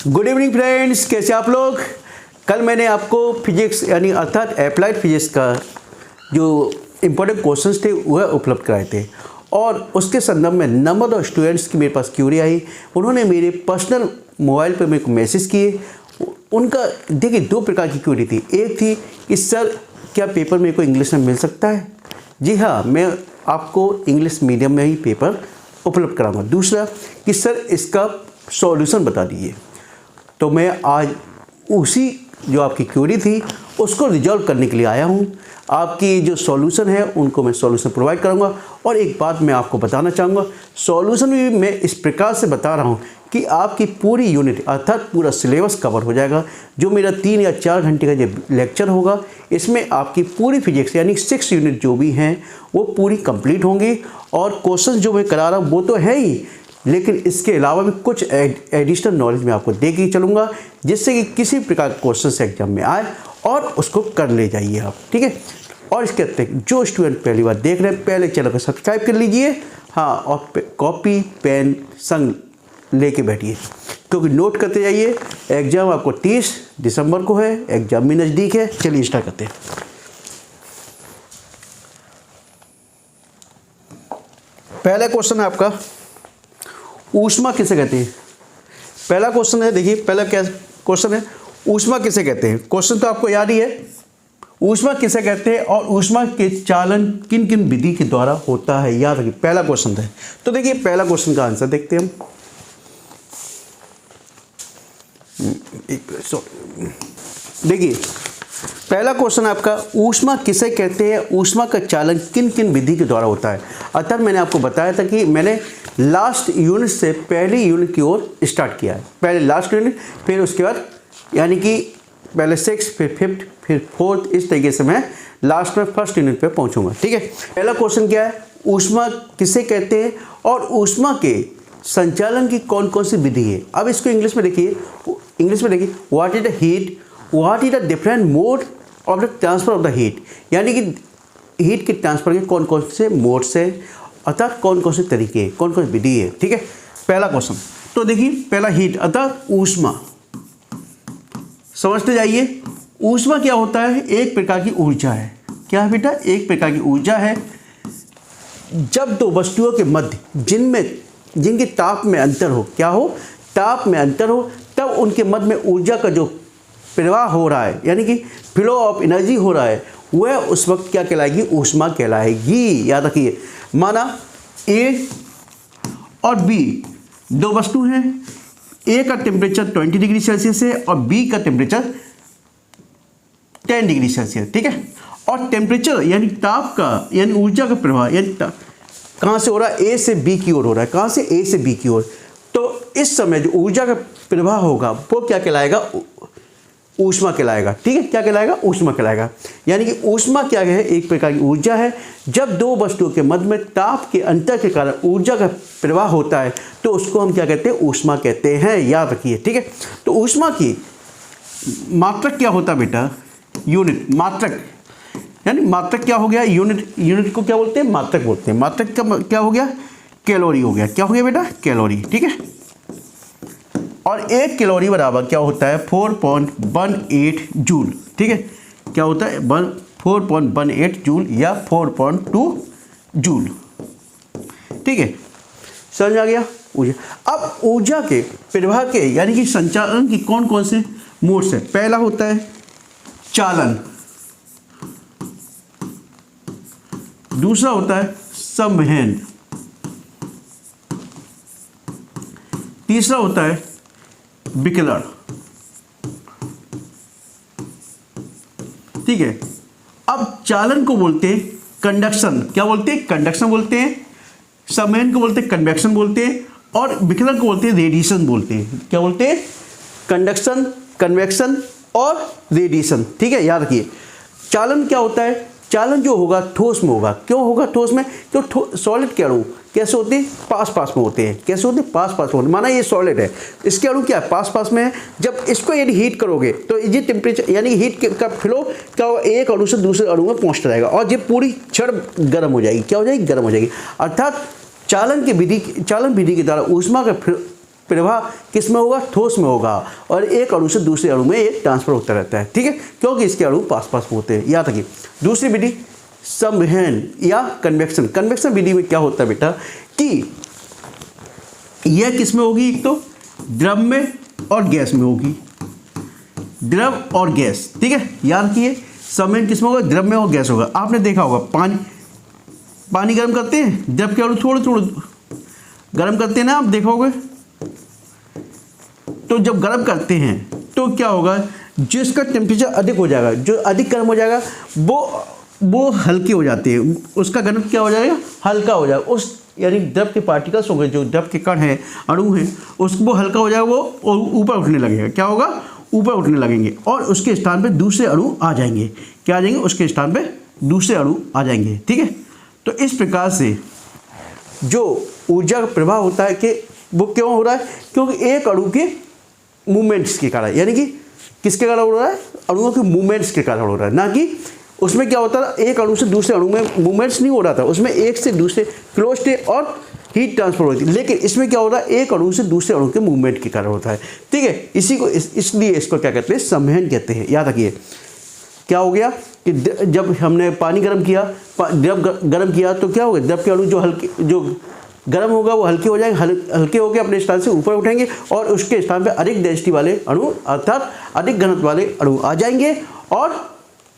Good evening friends, कैसे आप लोग। कल मैंने आपको फिजिक्स यानी अर्थात अप्लाइड फिजिक्स का जो इम्पोर्टेंट क्वेश्चंस थे वह उपलब्ध कराए थे और उसके संदर्भ में नंबर ऑफ स्टूडेंट्स की मेरे पास क्यूरी आई। उन्होंने मेरे पर्सनल मोबाइल पर मेरे को मैसेज किए। उनका देखिए दो प्रकार की क्यूरी थी। एक थी कि सर क्या पेपर मेरे को इंग्लिश में मिल सकता है। जी हाँ, मैं आपको इंग्लिश मीडियम में ही पेपर उपलब्ध कराऊंगा। दूसरा कि सर इसका सॉल्यूशन बता दीजिए। तो मैं आज उसी जो आपकी क्वेरी थी उसको रिजॉल्व करने के लिए आया हूँ। आपकी जो सॉल्यूशन है उनको मैं सॉल्यूशन प्रोवाइड करूँगा। और एक बात मैं आपको बताना चाहूँगा, सॉल्यूशन भी मैं इस प्रकार से बता रहा हूँ कि आपकी पूरी यूनिट अर्थात पूरा सिलेबस कवर हो जाएगा। जो मेरा 3 या 4 घंटे का जो लेक्चर होगा इसमें आपकी पूरी फिजिक्स यानी 6 यूनिट जो भी हैं वो पूरी कंप्लीट होंगी। और क्वेश्चन जो मैं करा रहा हूँ वो तो है ही, लेकिन इसके अलावा भी कुछ एडिशनल नॉलेज मैं आपको दे के चलूँगा जिससे कि किसी प्रकार का क्वेश्चन एग्जाम में आए और उसको कर ले जाइए आप, ठीक है। और इसके अतिरिक्त जो स्टूडेंट पहली बार देख रहे हैं पहले चैनल को सब्सक्राइब कर लीजिए। हाँ, और कॉपी पेन संग लेके बैठिए क्योंकि नोट करते जाइए। एग्ज़ाम आपको 30 दिसंबर को है, एग्ज़ाम भी नज़दीक है। चलिए स्टार्ट करते हैं। पहला क्वेश्चन है आपका, ऊष्मा किसे कहते हैं। पहला क्वेश्चन है, देखिए पहला क्या क्वेश्चन है, ऊष्मा किसे कहते हैं। क्वेश्चन तो आपको याद ही है, ऊष्मा किसे कहते हैं और ऊष्मा के चालन किन किन विधि के द्वारा होता है, याद रखिए पहला क्वेश्चन है। तो देखिए पहला क्वेश्चन का आंसर देखते हैं हम। देखिए पहला क्वेश्चन आपका, ऊष्मा किसे कहते हैं, ऊष्मा का चालन किन किन विधि के द्वारा होता है। अर्थात मैंने आपको बताया था कि मैंने लास्ट यूनिट से पहली यूनिट की ओर स्टार्ट किया है। पहले लास्ट यूनिट, फिर उसके बाद यानी कि पहले 6, फिर 5th, फिर 4th, इस तरीके से मैं लास्ट में फर्स्ट यूनिट पे पहुंचूंगा, ठीक है। पहला क्वेश्चन क्या है, ऊष्मा किसे कहते हैं और ऊष्मा के संचालन की कौन कौन सी विधि है। अब इसको इंग्लिश में देखिए, what is the heat, what is the different mode of the transfer of the heat. यानी कि हीट के ट्रांसफर के कौन कौन से मोड्स है, अर्थात कौन कौन से तरीके हैं, कौन कौन सी विधि है, ठीक है। पहला क्वेश्चन तो देखिए, पहला हीट अर्थात ऊष्मा, समझते जाइए। ऊष्मा क्या होता है, एक प्रकार की ऊर्जा है। क्या है बेटा, एक प्रकार की ऊर्जा है। जब दो वस्तुओं के मध्य जिनके ताप में अंतर हो, क्या हो, ताप में अंतर हो, तब उनके मध्य में ऊर्जा का जो प्रवाह हो रहा है यानी कि फ्लो ऑफ एनर्जी हो रहा है, वह उस वक्त क्या कहलाएगी, ऊष्मा कहलाएगी। याद रखिए, माना ए और बी दो वस्तु हैं, ए का टेम्परेचर 20 डिग्री सेल्सियस है और बी का टेम्परेचर 10 डिग्री सेल्सियस, ठीक है। और टेम्परेचर यानी ताप का यानी ऊर्जा का प्रवाह यानी कहाँ से हो रहा है, ए से बी की ओर हो रहा है। कहाँ से, ए से बी की ओर। तो इस समय जो ऊर्जा का प्रवाह होगा वो क्या कहलाएगा, ऊष्मा कहलाएगा, ठीक है। क्या कहलाएगा, ऊष्मा कहलाएगा। यानी कि ऊष्मा क्या है, एक प्रकार की ऊर्जा है। जब दो वस्तुओं के मध्य में ताप के अंतर के कारण ऊर्जा का प्रवाह होता है तो उसको हम क्या कहते हैं, ऊष्मा कहते हैं। याद रखिए, ठीक है। तो ऊष्मा की मात्रक क्या होता है बेटा, यूनिट, मात्रक यानी मात्रक क्या हो गया, यूनिट को क्या बोलते हैं, मात्रक बोलते हैं। मात्रक का क्या हो गया, कैलोरी हो गया। क्या हो गया बेटा, कैलोरी, ठीक है। और 1 कैलोरी बराबर क्या होता है, 4.18 जूल, ठीक है। क्या होता है, 4.18 जूल या 4.2 जूल, ठीक है। समझ आ गया ऊर्जा। अब ऊर्जा के प्रवाह के यानी कि संचालन की कौन कौन से मोड्स है। पहला होता है चालन, दूसरा होता है संवहन, तीसरा होता है विकिरण, ठीक है। अब चालन को बोलते हैं कंडक्शन, क्या बोलते हैं, कंडक्शन बोलते हैं। संवहन को बोलते हैं कन्वेक्शन बोलते हैं और विकिरण को बोलते हैं रेडिएशन बोलते हैं। क्या बोलते हैं, कंडक्शन, कन्वेक्शन और रेडिएशन, ठीक है। याद रखिए, चालन क्या होता है, चालन जो होगा ठोस में होगा। क्यों होगा ठोस में, क्यों सॉलिड के अणु कैसे होते हैं, पास पास में होते हैं। कैसे होते हैं, पास पास में होते हैं। माना ये सॉलिड है, इसके अणु क्या है, पास पास में है। जब इसको यदि हीट करोगे तो ये टेम्परेचर यानी हीट का फ्लो क्या होगा, एक अणु से दूसरे अणु में पहुंचता रहेगा और ये पूरी क्षण गर्म हो जाएगी। क्या हो जाएगी, गर्म हो जाएगी। अर्थात चालन विधि के द्वारा ऊष्मा का प्रवाह किस में होगा, ठोस में होगा, और एक अणु से दूसरे अणु में ये ट्रांसफर होता रहता है, ठीक है, क्योंकि इसके अणु पास पास होते हैं। याद रखिए। दूसरी विधि संवहन या कन्वेक्शन। कन्वेक्शन विधि में क्या होता है बेटा कि यह किस में होगी, एक तो द्रव में और गैस में होगी, द्रव और गैस, ठीक है। याद रखिए संवहन किस में होगा, द्रव में और गैस होगा। आपने देखा होगा पानी गर्म करते हैं, द्रव के अणु थोड़े थोड़े गर्म करते हैं ना, आप देखोगे। तो जब गर्म करते हैं तो क्या होगा, जिसका टेम्परेचर अधिक हो जाएगा, जो अधिक गर्म हो जाएगा वो हल्के हो जाते हैं, उसका घनत्व क्या हो जाएगा, हल्का हो जाएगा। उस यानी द्रव के पार्टिकल्स होंगे, जो द्रव के कण हैं, अणु हैं, उसको वो हल्का हो जाएगा, वो ऊपर उठने लगेगा। क्या होगा, ऊपर उठने लगेंगे और उसके स्थान पे दूसरे अणु आ जाएंगे। क्या आ जाएंगे, उसके स्थान पे दूसरे अणु आ जाएंगे, ठीक है। तो इस प्रकार से जो ऊर्जा का प्रवाह होता है कि वो क्यों हो रहा है, क्योंकि एक अणु के मूवमेंट्स के कारण, यानी कि किसके कारण हो रहा है, अणुओं के मूवमेंट्स के कारण हो रहा है, ना कि उसमें क्या होता था, एक अणु से दूसरे अणु में मूवमेंट्स नहीं हो रहा था, उसमें एक से दूसरे क्लोज थे और हीट ट्रांसफर होती थी। लेकिन इसमें क्या होता है, एक अणु से दूसरे अणु के मूवमेंट के कारण होता है, ठीक है। इसी को इसलिए इसको क्या कहते हैं, संवहन कहते हैं। याद रखिए क्या हो गया कि जब हमने पानी गर्म किया, द्रव गर्म किया, तो क्या होगा, द्रव के अणु जो गर्म होगा वो हल्के हो जाएंगे, हल्के होकर अपने स्थान से ऊपर उठेंगे और उसके स्थान पे अधिक डेंसिटी वाले अणु अर्थात अधिक घनत्व वाले अणु आ जाएंगे और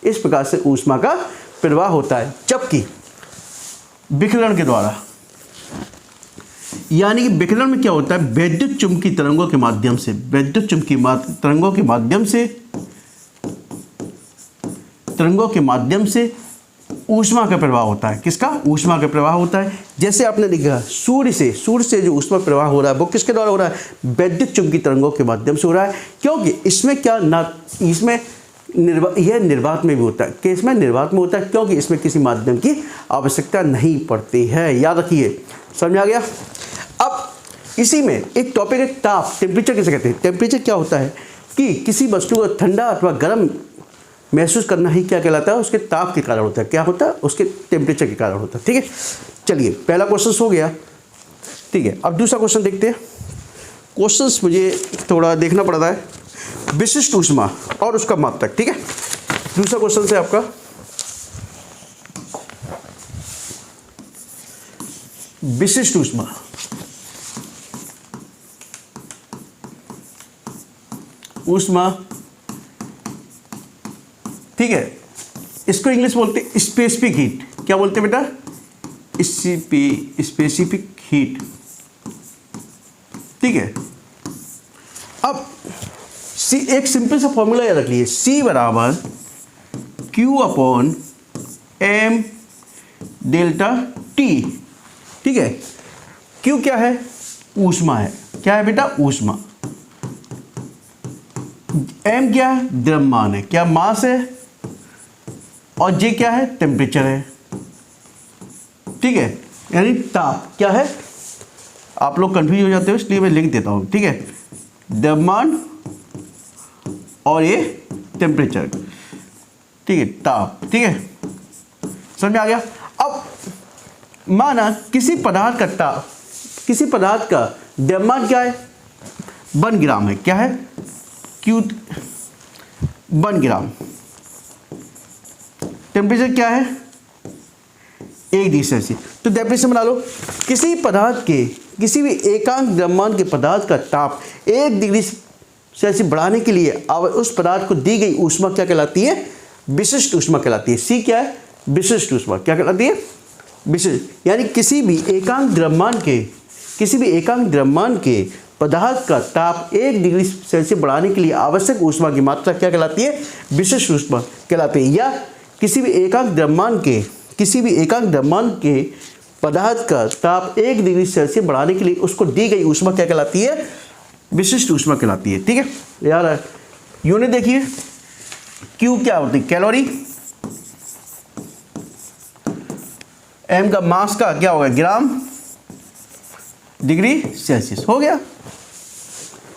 इस प्रकार से ऊष्मा का प्रवाह होता है। जबकि विकिरण के द्वारा, यानी कि विकिरण में क्या होता है, वैद्युत चुंबकीय तरंगों के माध्यम से, वैद्युत चुंबकीय तरंगों के माध्यम से ऊष्मा का प्रवाह होता है। किसका, ऊष्मा का प्रवाह होता है। जैसे आपने देखा सूर्य से जो ऊष्मा प्रवाह हो रहा है वो किसके द्वारा हो रहा है, वैद्युत चुंबकीय तरंगों के माध्यम से हो रहा है। क्योंकि इसमें क्या ना, इसमें यह निर्वात में भी होता है, कि इसमें निर्वात में होता है, क्योंकि इसमें किसी माध्यम की आवश्यकता नहीं पड़ती है। याद रखिए, समझ आ गया। अब इसी में एक टॉपिक है ताप, टेम्परेचर किसे कहते हैं। टेम्परेचर क्या होता है कि किसी वस्तु को ठंडा अथवा गर्म महसूस करना ही क्या कहलाता है, उसके ताप के कारण होता है। क्या होता है, उसके टेम्परेचर के कारण होता है, ठीक है। चलिए पहला क्वेश्चन हो गया, ठीक है। अब दूसरा क्वेश्चन देखते हैं। क्वेश्चंस मुझे थोड़ा देखना पड़ रहा है, विशिष्ट ऊष्मा और उसका मात्रक, ठीक है। दूसरा क्वेश्चन से आपका विशिष्ट ऊष्मा, ठीक है। इसको इंग्लिश बोलते हैं स्पेसिफिक हीट। क्या बोलते हैं बेटा, स्पेसिफिक हीट, ठीक है। अब सी, एक सिंपल सा फॉर्मूला याद रख लीजिए, C बराबर Q/m डेल्टा T, ठीक है। Q क्या है, ऊष्मा है। क्या है बेटा, ऊष्मा। M क्या है, द्रव्यमान है, क्या मास है, और J क्या है, टेम्परेचर है, ठीक है, यानी ताप। क्या है, आप लोग कंफ्यूज हो जाते हो इसलिए मैं लिख देता हूं, ठीक है। द्रव्यमान और ये टेम्परेचर, ठीक है, ताप, ठीक है, समझ में आ गया। अब माना किसी पदार्थ का ताप, किसी पदार्थ का द्रव्यमान क्या है, 1 ग्राम है। क्या है, Q 1 ग्राम। टेम्परेचर क्या है, 1 डिग्री सेल्सियस। तो डेफिनेशन बना लो, किसी पदार्थ के, किसी भी एकांक द्रव्यमान के पदार्थ का ताप 1 डिग्री सेल्सियस बढ़ाने के लिए उस पदार्थ को दी गई ऊष्मा क्या कहलाती है, विशिष्ट ऊष्मा कहलाती है। सी क्या है, विशिष्ट ऊष्मा। क्या कहलाती है, विशिष्ट। यानी किसी भी एकांक द्रव्यमान के पदार्थ का ताप 1 डिग्री सेल्सियस बढ़ाने के लिए आवश्यक ऊष्मा की मात्रा क्या कहलाती है, विशिष्ट ऊष्मा कहलाती है। या किसी भी एकांक द्रव्यमान के पदार्थ का ताप 1 डिग्री सेल्सियस बढ़ाने के लिए उसको दी गई ऊष्मा क्या कहलाती है, विशिष्ट ऊष्मा कहलाती है, ठीक है। यार यूनिट देखिए, Q क्या होती है, कैलोरी, M का मास का क्या होगा, ग्राम, डिग्री सेल्सियस। हो गया,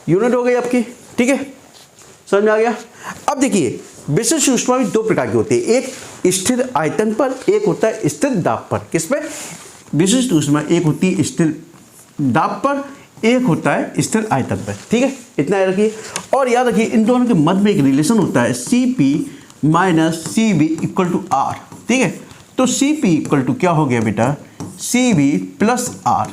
यूनिट हो गई आपकी, ठीक है, समझ में आ गया। अब देखिए विशिष्ट ऊष्मा भी 2 प्रकार की होती है, एक स्थिर आयतन पर, एक होता है स्थिर दाब पर। किस पे, विशिष्ट ऊष्मा एक होती है स्थिर दाब पर, एक होता है स्थिर आयतन पर, ठीक है, इतना याद रखिए। और याद रखिए इन दोनों के मध्य में एक रिलेशन होता है CP minus CV equal to R, ठीक है। तो CP इक्वल टू क्या हो गया बेटा, CV प्लस R,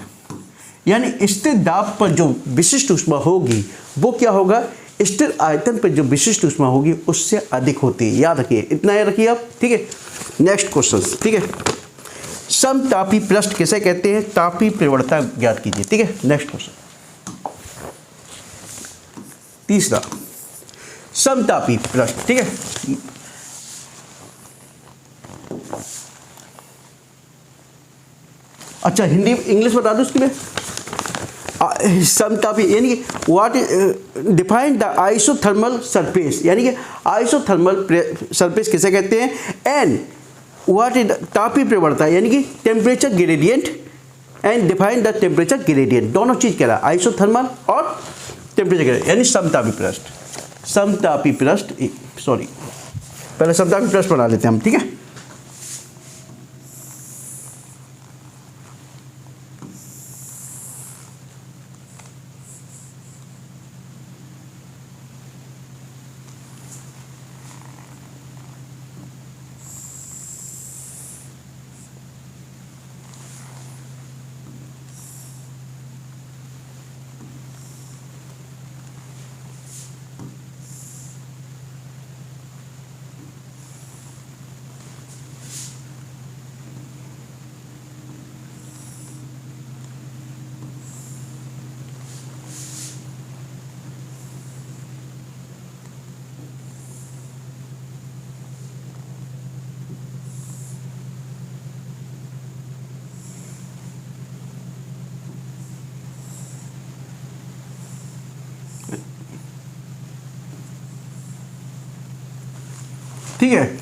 यानी स्थिर दाब पर जो विशिष्ट ऊष्मा होगी वो क्या होगा, स्थिर आयतन पर जो विशिष्ट ऊष्मा होगी उससे अधिक होती है, याद रखिए, इतना याद रखिए आप, ठीक है। नेक्स्ट क्वेश्चन, ठीक है, समतापी पृष्ठ किसे कहते हैं, तापीय प्रवणता ज्ञात कीजिए, ठीक है। नेक्स्ट क्वेश्चन, तीसरा, समतापी पृष्ठ, ठीक है। अच्छा हिंदी इंग्लिश बता दो उसके लिए। समतापी यानी कि what define the isothermal surface, यानी कि आइसोथर्मल सरफेस किसे कहते हैं, एंड व्हाट इज तापीय प्रवणता यानी कि temperature gradient, and define the temperature gradient, दोनों चीज कह रहा है, आइसोथर्मल और टेम्परेचर ग्रेडियंट, यानी समतापी पृष्ठ। समतापी पृष्ठ, सॉरी पहले समतापी पृष्ठ बना लेते हैं हम, ठीक है। ठीक है,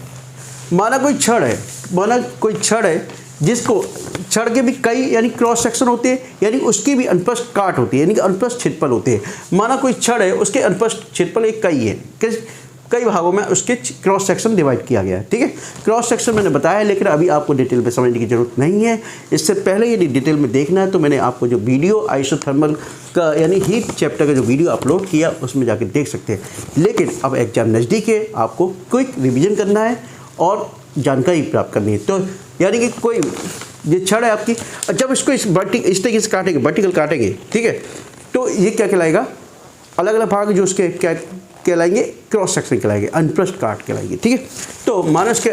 माना कोई छड़ है जिसको छड़ के भी कई यानी क्रॉस सेक्शन होते हैं, यानी उसकी भी अनुप्रस्थ काट होती है, यानी कि अनुप्रस्थ क्षेत्रफल होते हैं। माना कोई छड़ है उसके अनुप्रस्थ क्षेत्रफल एक कई है, कई भागों में उसके क्रॉस सेक्शन डिवाइड किया गया है, ठीक है। क्रॉस सेक्शन मैंने बताया, लेकिन अभी आपको डिटेल में समझने की जरूरत नहीं है। इससे पहले यदि डिटेल में देखना है तो मैंने आपको जो वीडियो आइसोथर्मल का यानी हीट चैप्टर का जो वीडियो अपलोड किया उसमें जाकर देख सकते हैं। लेकिन अब एग्जाम नज़दीक है, आपको क्विक रिविजन करना है और जानकारी प्राप्त करनी है। तो यानी कि कोई ये छड़ है आपकी, जब इसको इस तरीके से काटेंगे, वर्टिकल काटेंगे, ठीक है, तो ये क्या कहलाएगा, अलग अलग भाग जो उसके क्या कहलाएंगे, क्रॉस सेक्शन कहलाएंगे, अनुप्रस्थ काट कहलाएंगे, ठीक है। तो मानस के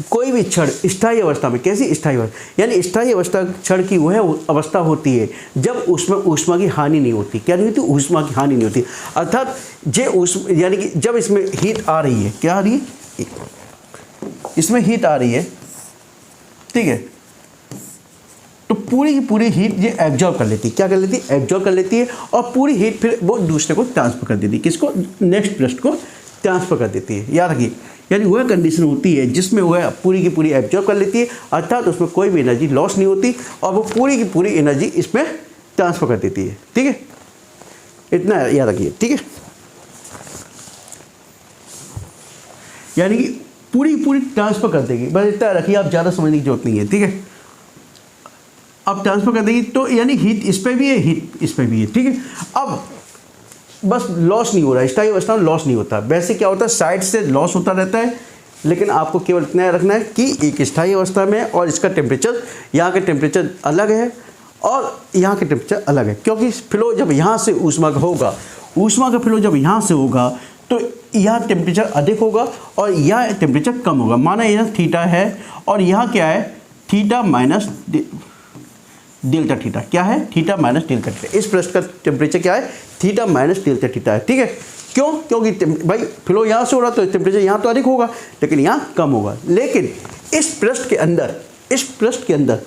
कोई भी छड़ स्थायी अवस्था में, कैसी स्थायी अवस्था, यानी स्थायी अवस्था छड़ की वह अवस्था होती है जब उसमें ऊष्मा की हानि नहीं होती। क्या नहीं होती, ऊष्मा की हानि नहीं होती, अर्थात यानी कि जब इसमें हीट आ रही है, क्या आ रही है, इसमें हीट आ रही है, ठीक है, तो पूरी की पूरी हीट ये एब्जॉर्ब कर लेती है, क्या कर लेती है, एब्जॉर्ब कर लेती है, और पूरी हीट फिर वो दूसरे को ट्रांसफर कर देती है, किसको, नेक्स्ट पृष्ठ को ट्रांसफर कर देती है। याद रखिए, यानी वह कंडीशन होती है जिसमें वह पूरी की पूरी एब्जॉर्ब कर लेती है, अर्थात उसमें कोई भी एनर्जी लॉस नहीं होती और वो पूरी की पूरी एनर्जी इसमें ट्रांसफर कर देती है, ठीक है, इतना याद रखिए, ठीक है। यानी कि पूरी पूरी ट्रांसफर कर देगी, बस इतना रखिए, आप ज़्यादा समझने की जरूरत नहीं है, ठीक है। अब ट्रांसफर कर देगी तो यानी हीट इस पर भी है, हीट इस पर भी है, ठीक है। अब बस लॉस नहीं हो रहा है, स्थायी अवस्था में लॉस नहीं होता। वैसे क्या होता है, साइड से लॉस होता रहता है, लेकिन आपको केवल इतना रखना है कि एक स्थायी अवस्था में और इसका टेम्परेचर, यहाँ का टेम्परेचर अलग है और यहाँ का टेम्परेचर अलग है, क्योंकि फ्लो जब यहाँ से ऊष्मा का होगा, ऊष्मा का फ्लो जब यहाँ से होगा तो यहाँ टेम्परेचर अधिक होगा और यहाँ टेम्परेचर कम होगा। माना यहाँ थीटा है और यहाँ क्या है, थीटा माइनस डेल्टा थीटा, क्या है, थीटा माइनस डेल्टा थीटा। इस पृष्ठ का टेम्परेचर क्या है, थीटा माइनस डेल्टा थीटा है, ठीक है। क्यों, क्योंकि भाई फ्लो यहाँ से हो रहा तो टेम्परेचर यहाँ तो अधिक होगा लेकिन यहाँ कम होगा। लेकिन इस पृष्ठ के अंदर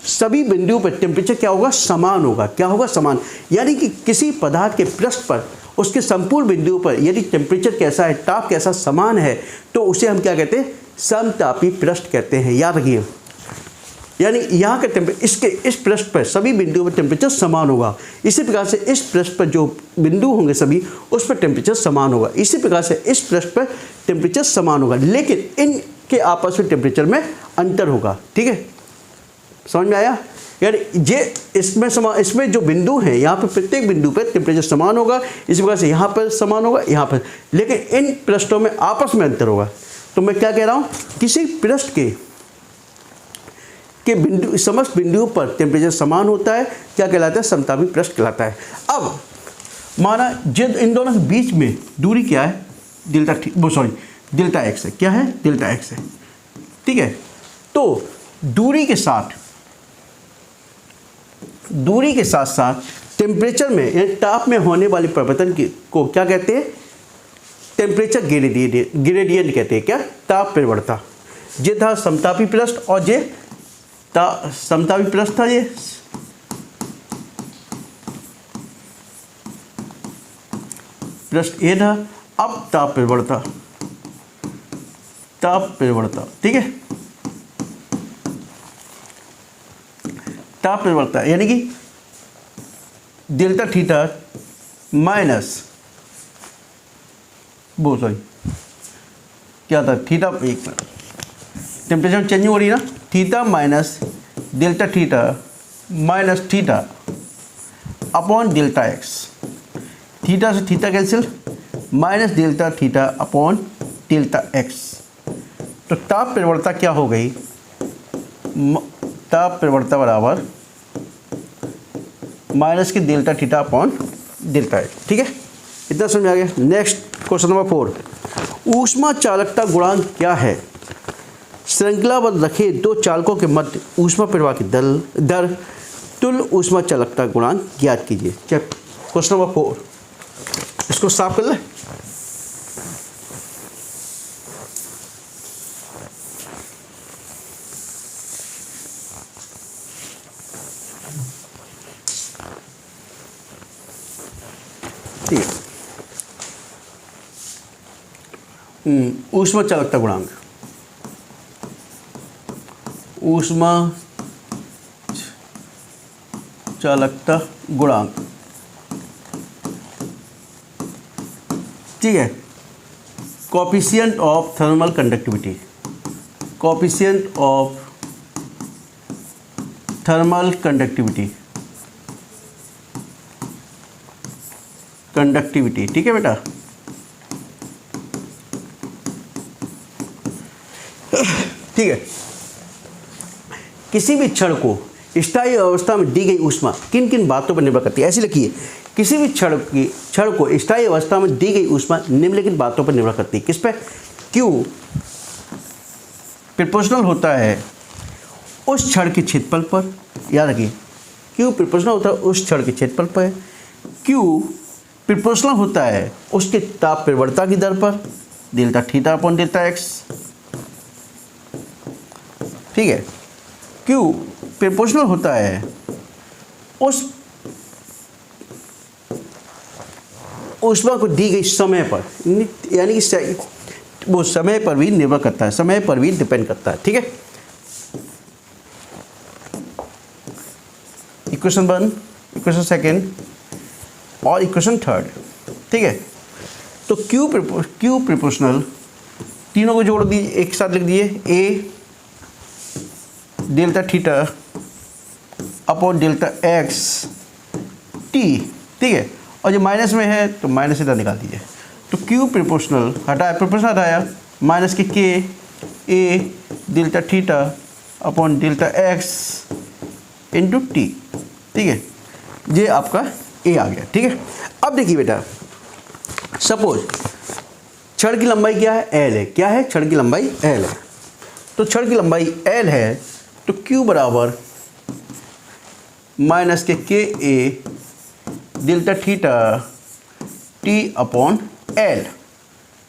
सभी बिंदुओं पर टेम्परेचर क्या होगा, समान होगा। क्या होगा, समान, यानी कि किसी पदार्थ के पृष्ठ पर उसके संपूर्ण बिंदुओं पर यदि टेम्परेचर कैसा है, ताप कैसा समान है, तो उसे हम क्या कहते हैं, समतापी पृष्ठ कहते हैं। याद रखिए, यानी यहाँ का इस पृष्ठ पर सभी बिंदुओं पर टेम्परेचर समान होगा। इसी प्रकार से इस पृष्ठ पर जो बिंदु होंगे सभी, उस पर टेम्परेचर समान होगा। इसी प्रकार से इस पृष्ठ पर टेम्परेचर समान होगा, लेकिन इनके आपस में टेम्परेचर में अंतर होगा, ठीक है, समझ में आया। यानी ये इसमें जो बिंदु हैं यहाँ पे प्रत्येक बिंदु पे टेम्परेचर समान होगा, इस प्रकार से यहाँ पर समान होगा, यहाँ पर, लेकिन इन पृष्ठों में आपस में अंतर होगा। तो मैं क्या कह रहा हूँ, किसी पृष्ठ के बिंदु समस्त बिंदुओं पर टेम्परेचर समान होता है, क्या कहलाता है, समतापी पृष्ठ कहलाता है। अब माना जब इन दोनों के बीच में दूरी क्या है, डेल्टा एक्स है, क्या है, डेल्टा एक्स है, ठीक है। तो दूरी के साथ साथ टेम्परेचर में यानी ताप में होने वाले परिवर्तन को क्या कहते हैं, टेम्परेचर ग्रेडियंट कहते हैं, क्या, ताप परिवर्तन। ये था समतापी पृष्ठ और ये समतापी पृष्ठ था, ये पृष्ठ ए था। अब ताप परिवर्तन, ठीक है, ताप परिवर्तन यानी कि डेल्टा थीटा माइनस क्या था, थीटा, एक मिनट, टेम्परेचर चेंजिंग हो रही है ना, theta minus delta theta minus theta upon delta X, theta से theta cancel, minus delta theta upon delta X. तो ताप परिवर्तन क्या हो गई, ताप परिवर्तन बराबर माइनस की delta theta upon delta x, ठीक है, इतना समझ में आ गया। नेक्स्ट क्वेश्चन नंबर 4, ऊष्मा चालकता गुणांक क्या है, श्रृंखलाबद्ध रखे दो चालकों के मध्य ऊष्मा प्रवाह की दर तुल्य ऊष्मा चालकता गुणांक ज्ञात कीजिए। क्या, क्वेश्चन नंबर 4, इसको साफ कर ले। ठीक है, ऊष्मा चालकता गुणांक, ऊष्मा चालकता गुणांक, ठीक है, coefficient of thermal conductivity, coefficient of thermal conductivity, ठीक है बेटा। ठीक है, किसी भी क्षण को स्थायी अवस्था में दी गई ऊष्मा किन किन बातों पर निर्भर करती है, ऐसे लिखिए, किसी भी क्षण को स्थायी अवस्था में दी गई ऊष्मा निम्नलिखित बातों पर निर्भर करती है, किस पे, क्यू प्रोपोर्शनल होता है उस क्षण के क्षेत्रफल पर, याद रखिए, क्यू प्रोपोर्शनल होता है उस क्षण के क्षेत्रफल पर, क्यू प्रोपोर्शनल होता है उसके ताप परिवर्तन की दर पर, delta theta upon delta x, ठीक है, क्यू प्रोपोर्शनल होता है उस ऊष्मा को दी गई समय पर, यानी कि वो समय पर भी निर्भर करता है, समय पर भी डिपेंड करता है, ठीक है। इक्वेशन 1, इक्वेशन 2 और इक्वेशन 3, ठीक है। तो क्यू प्रोपोर्शनल, तीनों को जोड़ दिए, एक साथ लिख दिए, A delta theta upon delta x t, ठीक है, और जो माइनस में है तो माइनस इधर निकाल दीजिए। तो क्यू प्रोपोर्शनल हटाया, प्रोपोर्शनल हटाया, minus K A delta theta upon delta x into t, ठीक है, ये आपका ए आ गया, ठीक है। अब देखिए बेटा, सपोज छड़ की लंबाई क्या है, एल है, क्या है, छड़ की लंबाई एल है। तो छड़ की लंबाई एल है तो क्यू बराबर minus K A delta theta t upon L,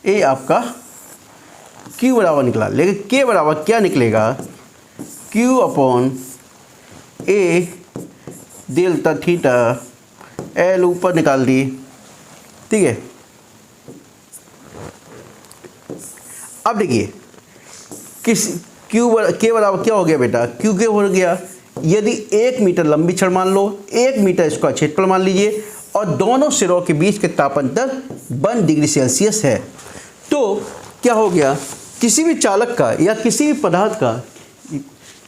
ए आपका क्यू बराबर निकला, लेकिन के बराबर क्या निकलेगा, Q upon A delta theta, L ऊपर निकाल दी, ठीक है। अब देखिए, के बराबर क्या हो गया बेटा, क्यू के हो गया, यदि 1 मीटर लंबी छड़ मान लो, 1 मीटर इसका क्षेत्रफल मान लीजिए, और दोनों सिरों के बीच के तापांतर 1 डिग्री सेल्सियस है, तो क्या हो गया, किसी भी चालक का या किसी भी पदार्थ का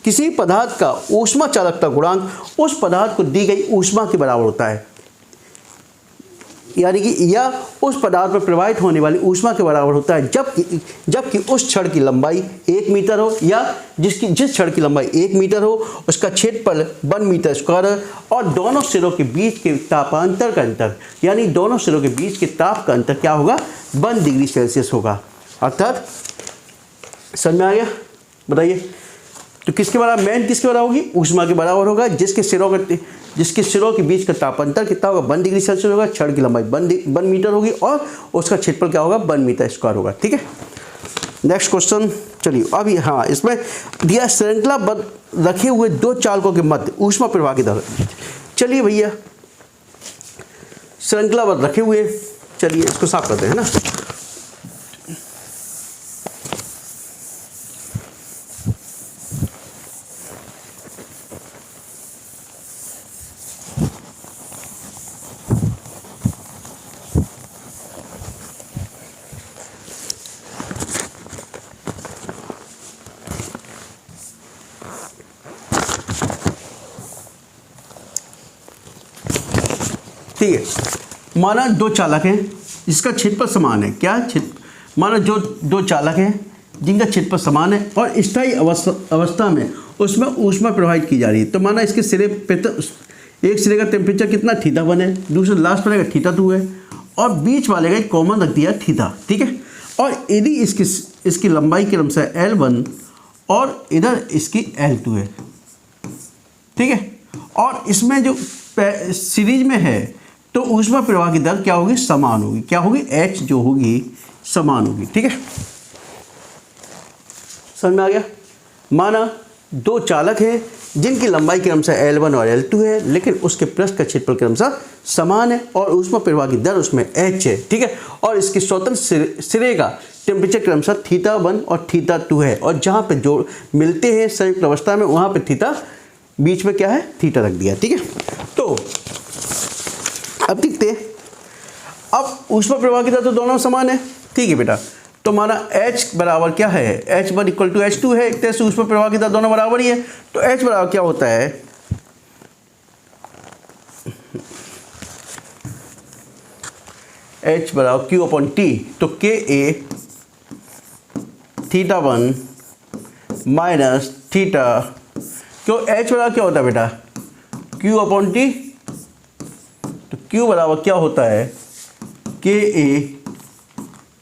किसी पदार्थ का ऊष्मा चालकता गुणांक उस पदार्थ को दी गई ऊष्मा के बराबर होता है, यानी कि या उस पदार्थ पर प्रवाहित होने वाली ऊष्मा के बराबर होता है जबकि उस छड़ की लंबाई 1 मीटर हो या जिस छड़ की लंबाई 1 मीटर हो उसका क्षेत्रफल 1 मीटर स्क्वायर और दोनों सिरों के बीच के तापांतर का अंतर, यानी दोनों सिरों के बीच के ताप का अंतर क्या होगा, 1 डिग्री सेल्सियस होगा। अर्थात समझ में आ गया, बताइए। तो किसके बराबर, मैन किसके बराबर होगी, ऊष्मा के बराबर होगा जिसके सिरों के बीच का तापांतर कितना होगा, 1 डिग्री सेल्सियस होगा, छड़ की लंबाई 1 मीटर होगी और उसका क्षेत्रफल क्या होगा, 1 मीटर स्क्वायर होगा। ठीक है, नेक्स्ट क्वेश्चन। चलिए अभी हाँ, इसमें दिया श्रृंखलाबद्ध रखे हुए दो चालकों के मध्य ऊष्मा प्रवाह की दर। चलिए भैया, श्रृंखलाबद्ध रखे हुए, चलिए इसको साफ करते हैं ना। ठीक है, माना दो चालक हैं जिसका क्षेत्रफल समान है। क्या माना जो दो चालक हैं जिनका क्षेत्रफल समान है और स्थायी अवस्था में उसमें ऊष्मा प्रवाहित की जा रही है। तो माना इसके सिरे पे तो एक सिरे का टेम्परेचर कितना θ1 है, दूसरे लास्ट वाले का θ2 है और बीच वाले का एक कॉमन रख दिया θ। ठीक है, और यदि इसकी लंबाई की क्रमशः L1 और इधर इसकी L2 है। ठीक है, और इसमें जो सीरीज में है तो ऊष्मा प्रवाह की दर क्या होगी, समान होगी। क्या होगी, H जो होगी समान होगी। ठीक है, समझ में आ गया। माना दो चालक हैं जिनकी लंबाई क्रमशः L1 और L2 है, लेकिन उसके पृष्ठ का क्षेत्रफल क्रमशः समान है और ऊष्मा प्रवाह की दर उसमें H है। ठीक है, और इसके स्वतंत्र सिरे का टेम्परेचर क्रमशः θ1 और θ2 है और जहाँ पे जो मिलते हैं संयुक्त अवस्था में वहाँ पे θ बीच में क्या है, θ रख दिया। ठीक है, तो अब देखते हैं, अब ऊष्मा प्रवाह की दर तो दोनों समान है। ठीक है बेटा, तो माना H बराबर क्या है, H1 इक्वल टू H2 है। एक तरह से ऊष्मा प्रवाह की दर दोनों बराबर ही है। तो H बराबर क्या होता है, H बराबर Q अपॉन T। तो KA θ1 माइनस θ, क्यों H बराबर क्या होता है बेटा, Q अपॉन T। तो Q बराबर क्या होता है, KA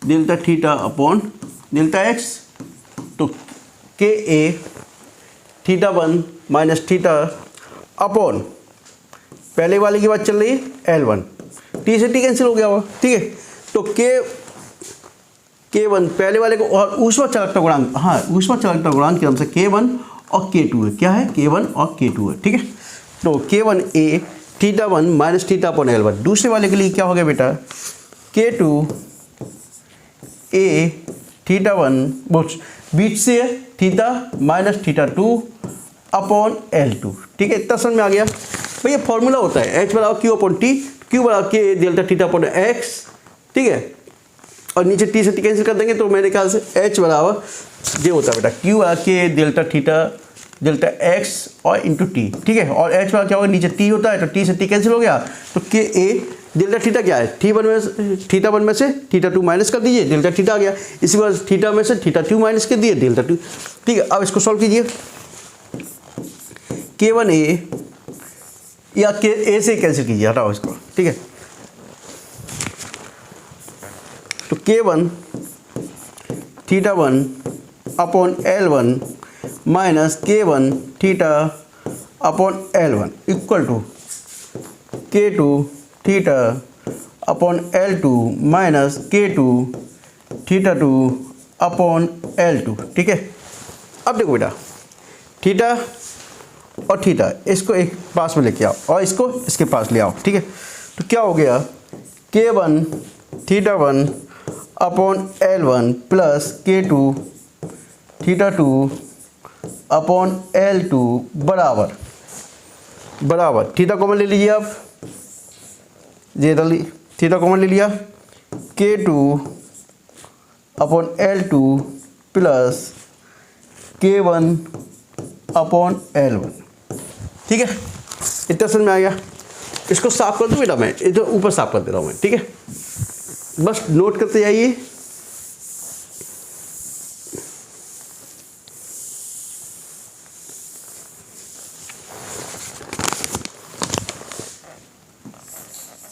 delta θ upon delta x। तो KA θ1 माइनस θ अपॉन पहले वाले की बात चल रही है L1, T से T कैंसिल हो गया हुआ। ठीक है, तो K1 पहले वाले को और ऊष्मा चालकता गुणांक, हाँ ऊष्मा चालकता गुणांक के नाम से K1 और K2 है। क्या है, K1 और K2 है। ठीक है, तो K1A θ1 माइनस θ अपॉन L1। दूसरे वाले के लिए क्या हो गया बेटा, K2A θ1 बीच से θ माइनस θ2 अपॉन L2। ठीक है, इतना समझ में आ गया भैया। फॉर्मूला होता है H बराबर Q अपॉन T, Q बराबर K डेल्टा θ अपॉन X। ठीक है, और नीचे T से T कैंसिल कर देंगे तो मेरे ख्याल से H बराबर ये होता है बेटा, Q बराबर K डेल्टा θ डेल्टा x और इंटू टी। ठीक है, और H बराबर क्या होगा, नीचे T होता है तो T से T कैंसिल हो गया। तो KA डेल्टा θ क्या है, θ1 में से θ2 माइनस कर दीजिए, डेल्टा θ आ गया। इसी बार θ में से θ2 माइनस कर दिए, डेल्टा 2। ठीक है, अब इसको सॉल्व कीजिए। K1A या A से कैंसिल कीजिए, हटाओ इसको। ठीक है, तो K1 θ1 upon L1 minus K1 θ upon L1 equal to K2 θ upon L2 minus K2 θ2 upon L2। ठीक है, अब देखो बेटा, θ और θ इसको एक पास में लेके आओ और इसको इसके पास ले आओ। ठीक है, तो क्या हो गया, K1 θ1 upon L1 plus K2 θ2 upon L2 बराबर θ कॉमन ले लीजिए आप, ये θ कॉमन ले लिया, K2 upon L2 plus K1 upon L1। ठीक है, इतना समझ में आ गया। इसको साफ कर दूँ बेटा, मैं इधर ऊपर साफ कर दे रहा हूँ मैं। ठीक है, बस नोट करते जाइए।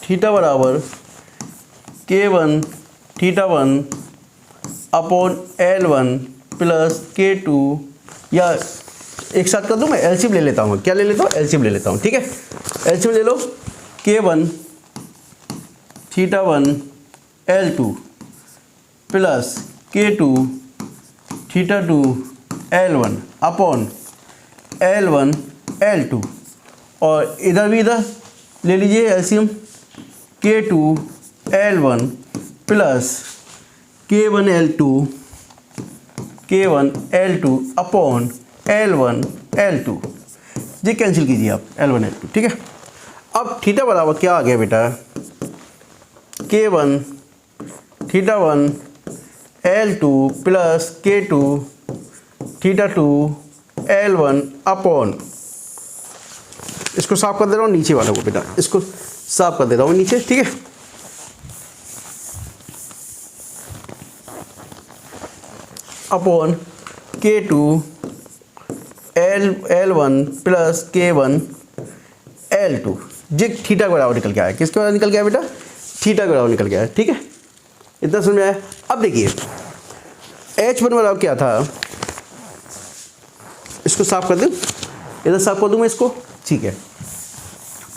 थीटा बराबर K1 θ1 upon L1 plus K2, या एक साथ कर दूँ मैं, एलसीएम ले लेता हूँ। क्या ले लेता हूँ? एलसीएम ले लेता हूँ। ठीक है, एलसीएम ले लो। K1 θ1 L2 plus K2 θ2 L1 upon L1 L2, और इधर भी इधर ले लीजिए LCM. K2 L1 plus K1 L2 upon L1 L2, ये कैंसिल कीजिए आप, L1 L2। ठीक है, अब थीटा बराबर क्या आ गया बेटा? K1 θ1 L2 plus K2 θ2 L1 upon, इसको साफ कर दे रहा हूँ नीचे वाले को बेटा, इसको साफ कर दे रहा हूँ नीचे। ठीक है, upon K2 L1 plus K1 L2, जे थीटा के बराबर निकल के आया। किसके बराबर निकल के आया बेटा? थीटा के बराबर निकल के आया। ठीक है, इतना समझ में आया। अब देखिए H1 बराबर क्या था, इसको साफ कर दूँ, इधर साफ कर दूँ मैं इसको। ठीक है,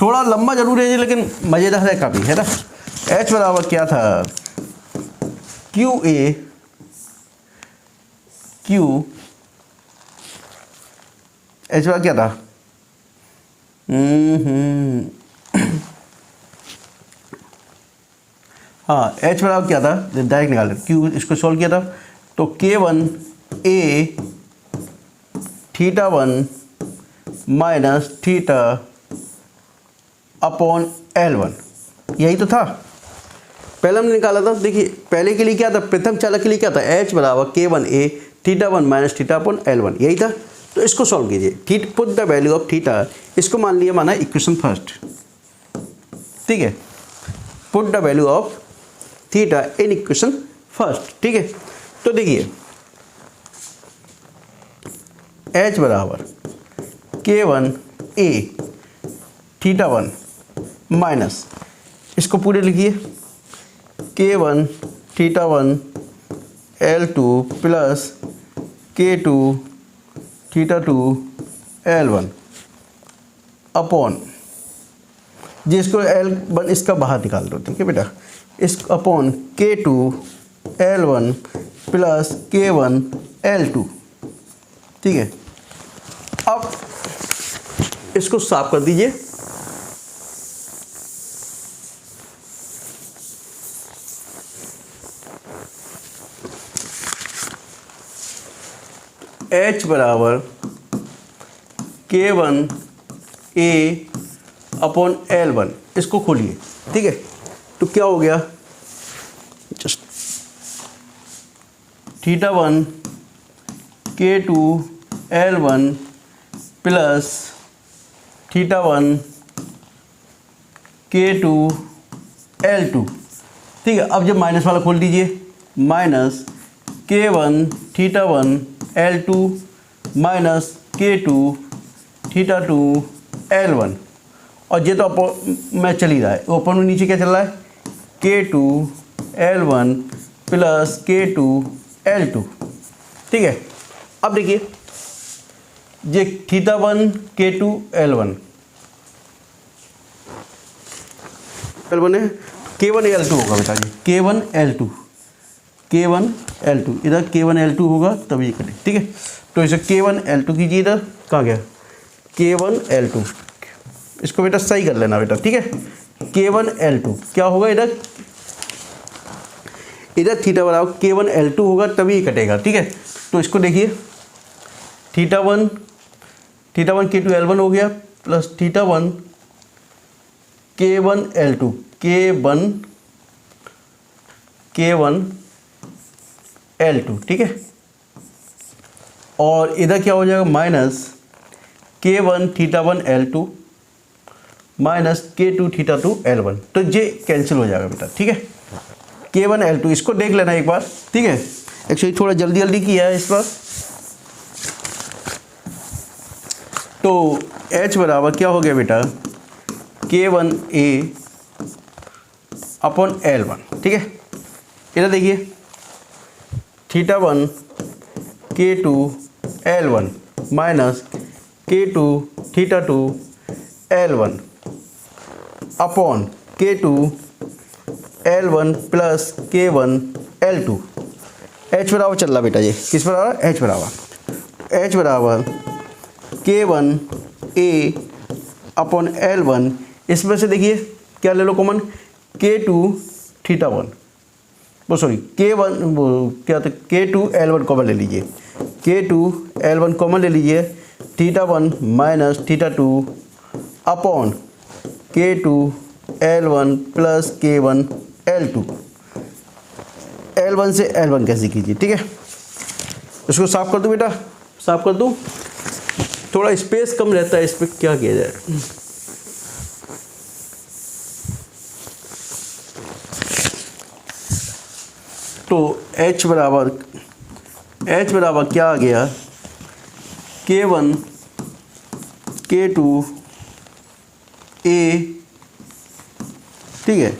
थोड़ा लंबा जरूर है लेकिन मज़ेदार है काफ़ी, है ना। H बराबर क्या था? QA H बराबर क्या था? हाँ, H बराबर क्या था? डायरेक्ट निकाल Q, इसको सॉल्व किया था तो K1 A θ1 minus theta upon L1, यही तो था पहले हमने निकाला था। देखिए पहले के लिए क्या था, प्रथम चालक के लिए क्या था? H बराबर K1 A θ1 minus theta upon L1, यही था। तो इसको सॉल्व कीजिए। Put the value of theta, इसको मान लिया माना इक्वेशन फर्स्ट। ठीक है, put the value of theta in equation first. ठीक है, तो देखिए H बराबर K1 A θ1 माइनस, इसको पूरे लिखिए K1 θ1 L2 plus K2 θ2 L1 upon, जिसको L1 इसका बाहर निकाल दो। ठीक है बेटा, इस upon K2 L1 plus K1 L2। ठीक है, अब इसको साफ कर दीजिए। H बराबर K1 A अपॉन L1, इसको खोलिए। ठीक है, तो क्या हो गया? Just θ1 K2 L1 plus θ1 K2 L2। ठीक है, अब जब माइनस वाला खोल दीजिए, minus K1 θ1 L2 minus K2 θ2 L1, और ये तो मैं चल ही रहा है, ओपन में नीचे क्या चल रहा है? K2 L1 plus K2 L2। ठीक है, अब देखिए ये θ1 K2 L1 है, K1 L2 होगा बेटा जी, K1 L2 इधर K1 L2 होगा तब ये करें। ठीक है, तो इसे K1 L2 कीजिए। इधर कहाँ गया? K1 L2, इसको बेटा सही कर लेना बेटा। ठीक है, K1 L2 क्या होगा? इधर थीटा बराबर K1 L2 होगा तभी ये कटेगा। ठीक है, तो इसको देखिए θ1 K2 L1 हो गया plus θ1 K1 L2 K1 L2। ठीक है, और इधर क्या हो जाएगा? Minus K1 theta 1 L2 minus K2 theta 2 L1। तो ये कैंसिल हो जाएगा बेटा, ठीक है। K1 L2 इसको देख लेना एक बार, ठीक है। एक्चुअली थोड़ा जल्दी जल्दी किया है इस बार। तो H बराबर क्या हो गया बेटा, K1A अपॉन L1, ठीक है। इधर देखिए, theta 1 K2 L1 minus K2 theta 2 L1 upon K2 L1 plus K1 L2। H बराबर चल रहा बेटा, ये किस बराबर, H बराबर K1 A अपॉन L1। इसमें से देखिए क्या ले लो कॉमन, K2 थीटा 1, वो सॉरी K1 वो क्या था, K2 L1 कॉमन ले लीजिए, K2 L1 कॉमन ले लीजिए, theta 1 minus theta 2 upon K2 L1 plus K1 L2। L1 से L1 कैसे कीजिए, ठीक है। इसको साफ कर दूँ बेटा, साफ कर दूँ, थोड़ा स्पेस कम रहता है इस पर, क्या किया जाए। तो H बराबर क्या आ गया, K1 K2 A, ठीक है,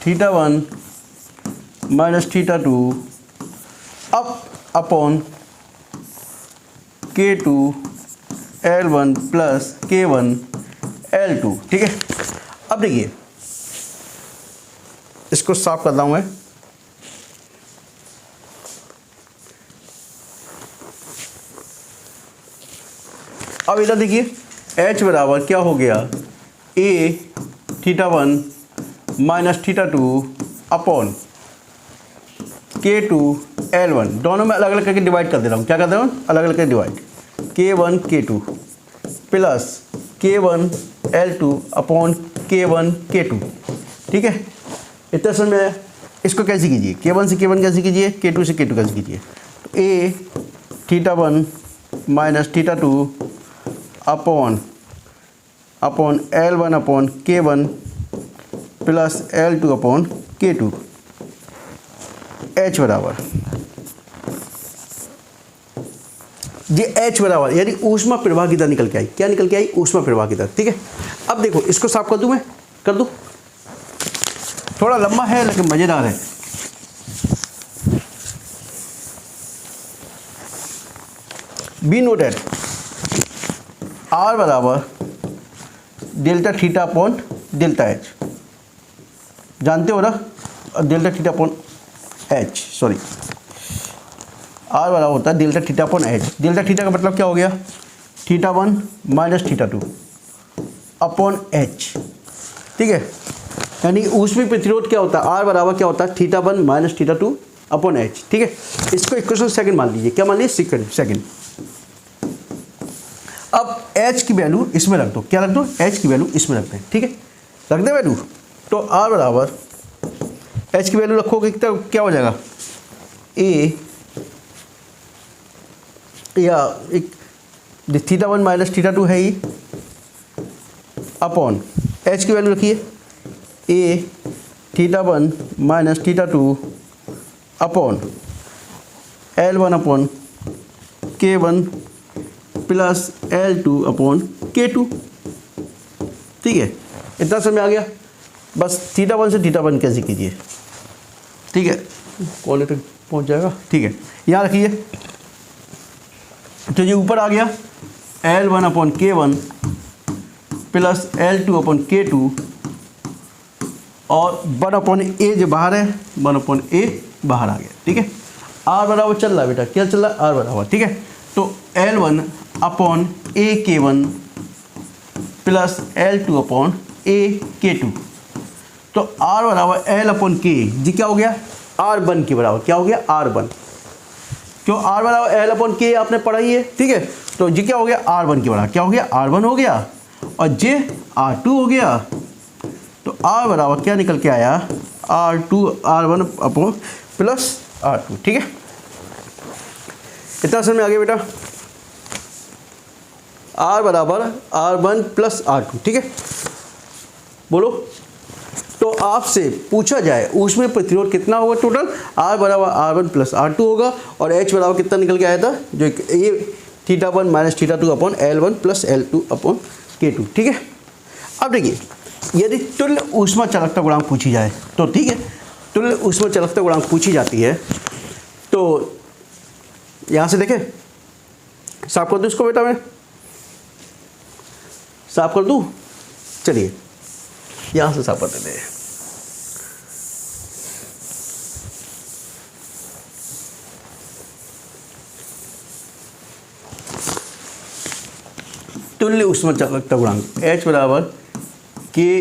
theta 1 minus theta 2 upon K2 L1 plus K1 L2, ठीक है। अब देखिए इसको साफ करता हूँ मैं। अब इधर देखिए H बराबर क्या हो गया, A theta 1 minus theta 2 upon K2 L1, दोनों में अलग अलग करके डिवाइड कर दे रहा हूँ। क्या कर दे रहा हूँ, अलग अलग करके divide, K1 K2 plus K1 L2 upon K1 K2, ठीक है। इतना समय इसको कैसे कीजिए, K1 से K1 कैसे कीजिए, K2 से K2 कैसे कीजिए। तो A theta 1 minus theta 2 upon L1 upon K1 plus L2 upon K2। H बराबर ये H बराबर यानी ऊष्मा प्रवाह की दर निकल के आई। क्या निकल के आई, ऊष्मा प्रवाह की दर, ठीक है। अब देखो इसको साफ कर दूं, मैं कर दूं, थोड़ा लंबा है लेकिन मजेदार है। बी नोटेड R बराबर delta theta upon delta H, जानते हो ना, delta theta upon H, sorry R बराबर होता है delta theta upon H। Delta theta का मतलब क्या हो गया, theta 1 minus theta 2 upon H, ठीक है। यानी ऊष्मीय प्रतिरोध क्या होता है, R बराबर क्या होता है, theta 1 minus theta 2 upon H, ठीक है। इसको इक्वेशन सेकंड मान लीजिए, क्या मान लीजिए, सेकंड। अब H की वैल्यू इसमें रख दो, क्या रख दो, H की वैल्यू इसमें रख दें, ठीक है, रख दे वैल्यू। तो R बराबर H की वैल्यू रखोगे तो क्या हो जाएगा, A या एक थीटा 1 माइनस थीटा 2 है ही, अपॉन H की वैल्यू रखिए A theta 1 minus theta 2 upon L1 upon K1 plus L2 upon K2, ठीक है। इतना समय आ गया, बस थीटा 1 से थीटा 1 कैसे कीजिए, ठीक है, कॉल तक पहुंच जाएगा, ठीक है। यहाँ रखिए, तो ये ऊपर आ गया L1 upon K1 plus L2 upon K2 और 1 अपॉन A जो बाहर है, 1 अपॉन A बाहर आ गया, ठीक है। R बराबर चल रहा है बेटा, क्या चल रहा है, R बराबर, ठीक है। तो L1 upon A K1 plus L2 upon A K2। तो R बराबर L अपॉन K, जी क्या हो गया, R1 के बराबर, क्या हो गया, R1, क्यों R बराबर L अपॉन K आपने पढ़ा ही है, ठीक है। तो जी क्या हो गया, R1 के बराबर, क्या हो गया, R1 हो गया, और जे R2 हो गया। तो R बराबर क्या निकल के आया, R1 अपॉन प्लस R2, ठीक है। इतना समझ में आ गया बेटा। R बराबर R1 प्लस R2, ठीक है। बोलो, तो आपसे पूछा जाए ऊष्मीय प्रतिरोध कितना होगा टोटल, R बराबर R1 प्लस R2 होगा, और H बराबर कितना निकल के आया था, जो ये θ1 minus θ2 upon L1 plus L2 upon K2, ठीक है। अब देखिए, यदि तुल्य ऊष्मा चालकता गुणांक पूछी जाए तो, ठीक है, तुल्य ऊष्मा चालकता गुणांक पूछी जाती है तो यहाँ से देखें, साफ कर दूँ इसको बेटा, मैं साफ कर दूँ, चलिए यहाँ से साफ कर देते हैं। तुल्य ऊष्मा चालकता गुणांक H बराबर Ka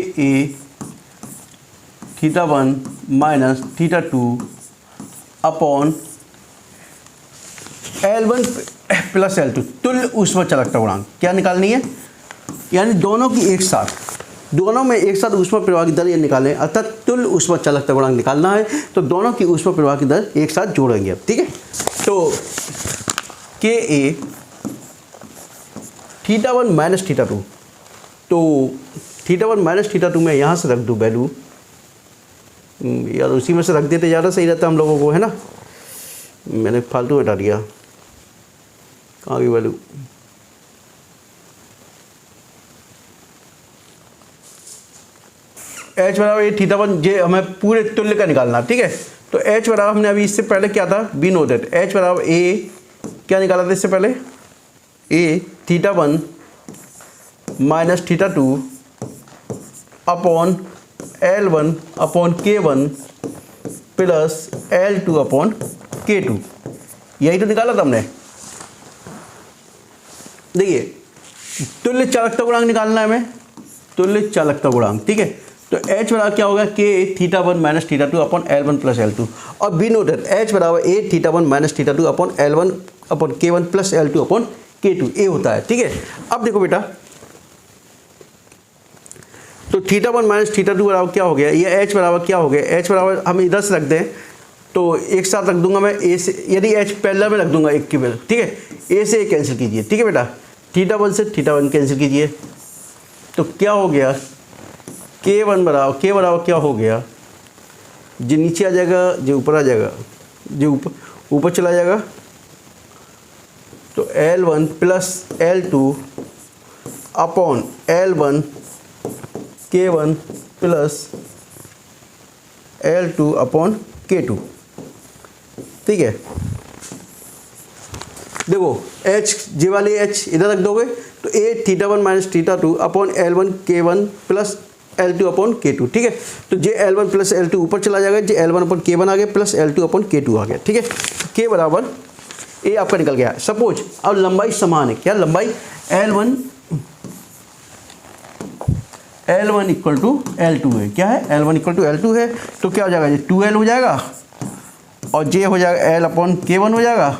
θ1 minus θ2 upon L1 plus L2, तुल्य ऊष्मा चालकता गुणांक क्या निकालनी है, यानी दोनों की एक साथ, दोनों में एक साथ ऊष्मा प्रवाह की दर ये निकालें, अर्थात तुल्य ऊष्मा चालकता गुणांक निकालना है तो दोनों की ऊष्मा प्रवाह की दर एक साथ जोड़ेंगे अब, ठीक है। तो Ka θ1 माइनस θ2, तो θ1 माइनस θ2 में यहाँ से रख दूँ वैल्यू, यार उसी में से रख देते ज़्यादा सही रहता हम लोगों को, है ना, मैंने फालतू हटा दिया, कहाँ की वैल्यू, H बराबर ये θ1 जे हमें पूरे तुल्य का निकालना, ठीक है। तो H बराबर हमने अभी इससे पहले क्या था, बी नोटेड, H बराबर A क्या निकाला था इससे पहले, A θ1 minus θ2 upon L1 upon K1 plus L2 upon K2, यही तो निकाला था हमने। देखिए, तुल्य चालकता गुणांक निकालना है हमें, तुल्य चालकता गुणांक, ठीक है। तो H बराबर क्या होगा, K θ1 minus θ2 upon L1 plus L2, और बी नोटेड H बराबर A θ1 minus θ2 upon L1 upon K1 plus L2 upon K2, A होता है, ठीक है। अब देखो बेटा, तो θ1 माइनस θ2 बराबर क्या हो गया, ये H बराबर क्या हो गया, H बराबर हम इधर से रख दें तो एक साथ रख दूंगा मैं A से, यदि H पहले में रख दूंगा एक की पहले, ठीक है, A से A कैंसिल कीजिए, ठीक है बेटा, θ1 से θ1 कैंसिल कीजिए, तो क्या हो गया, K1 बराबर, K बराबर क्या हो गया, जो नीचे आ जाएगा जो ऊपर आ जाएगा, जो ऊपर चला जाएगा, तो L1 plus L2 upon L1 K1 plus L2 upon K2, ठीक है। देखो H, जे वाली H इधर रख दोगे तो A θ1 minus θ2 upon L1 K1 plus L2 upon K2, ठीक है। तो जे L1 प्लस L2 ऊपर चला जाएगा, जे L1 अपॉन K1 आ गया प्लस L2 अपॉन K2 आ गया, ठीक है। K बराबर ए आपका निकल गया। सपोज अब लंबाई समान है, क्या लंबाई L1 इक्वल टू L2 है, क्या है L1 इक्वल टू L2 है, तो क्या हो जाएगा, ये 2L हो जाएगा और J हो जाएगा L अपॉन K1 हो जाएगा,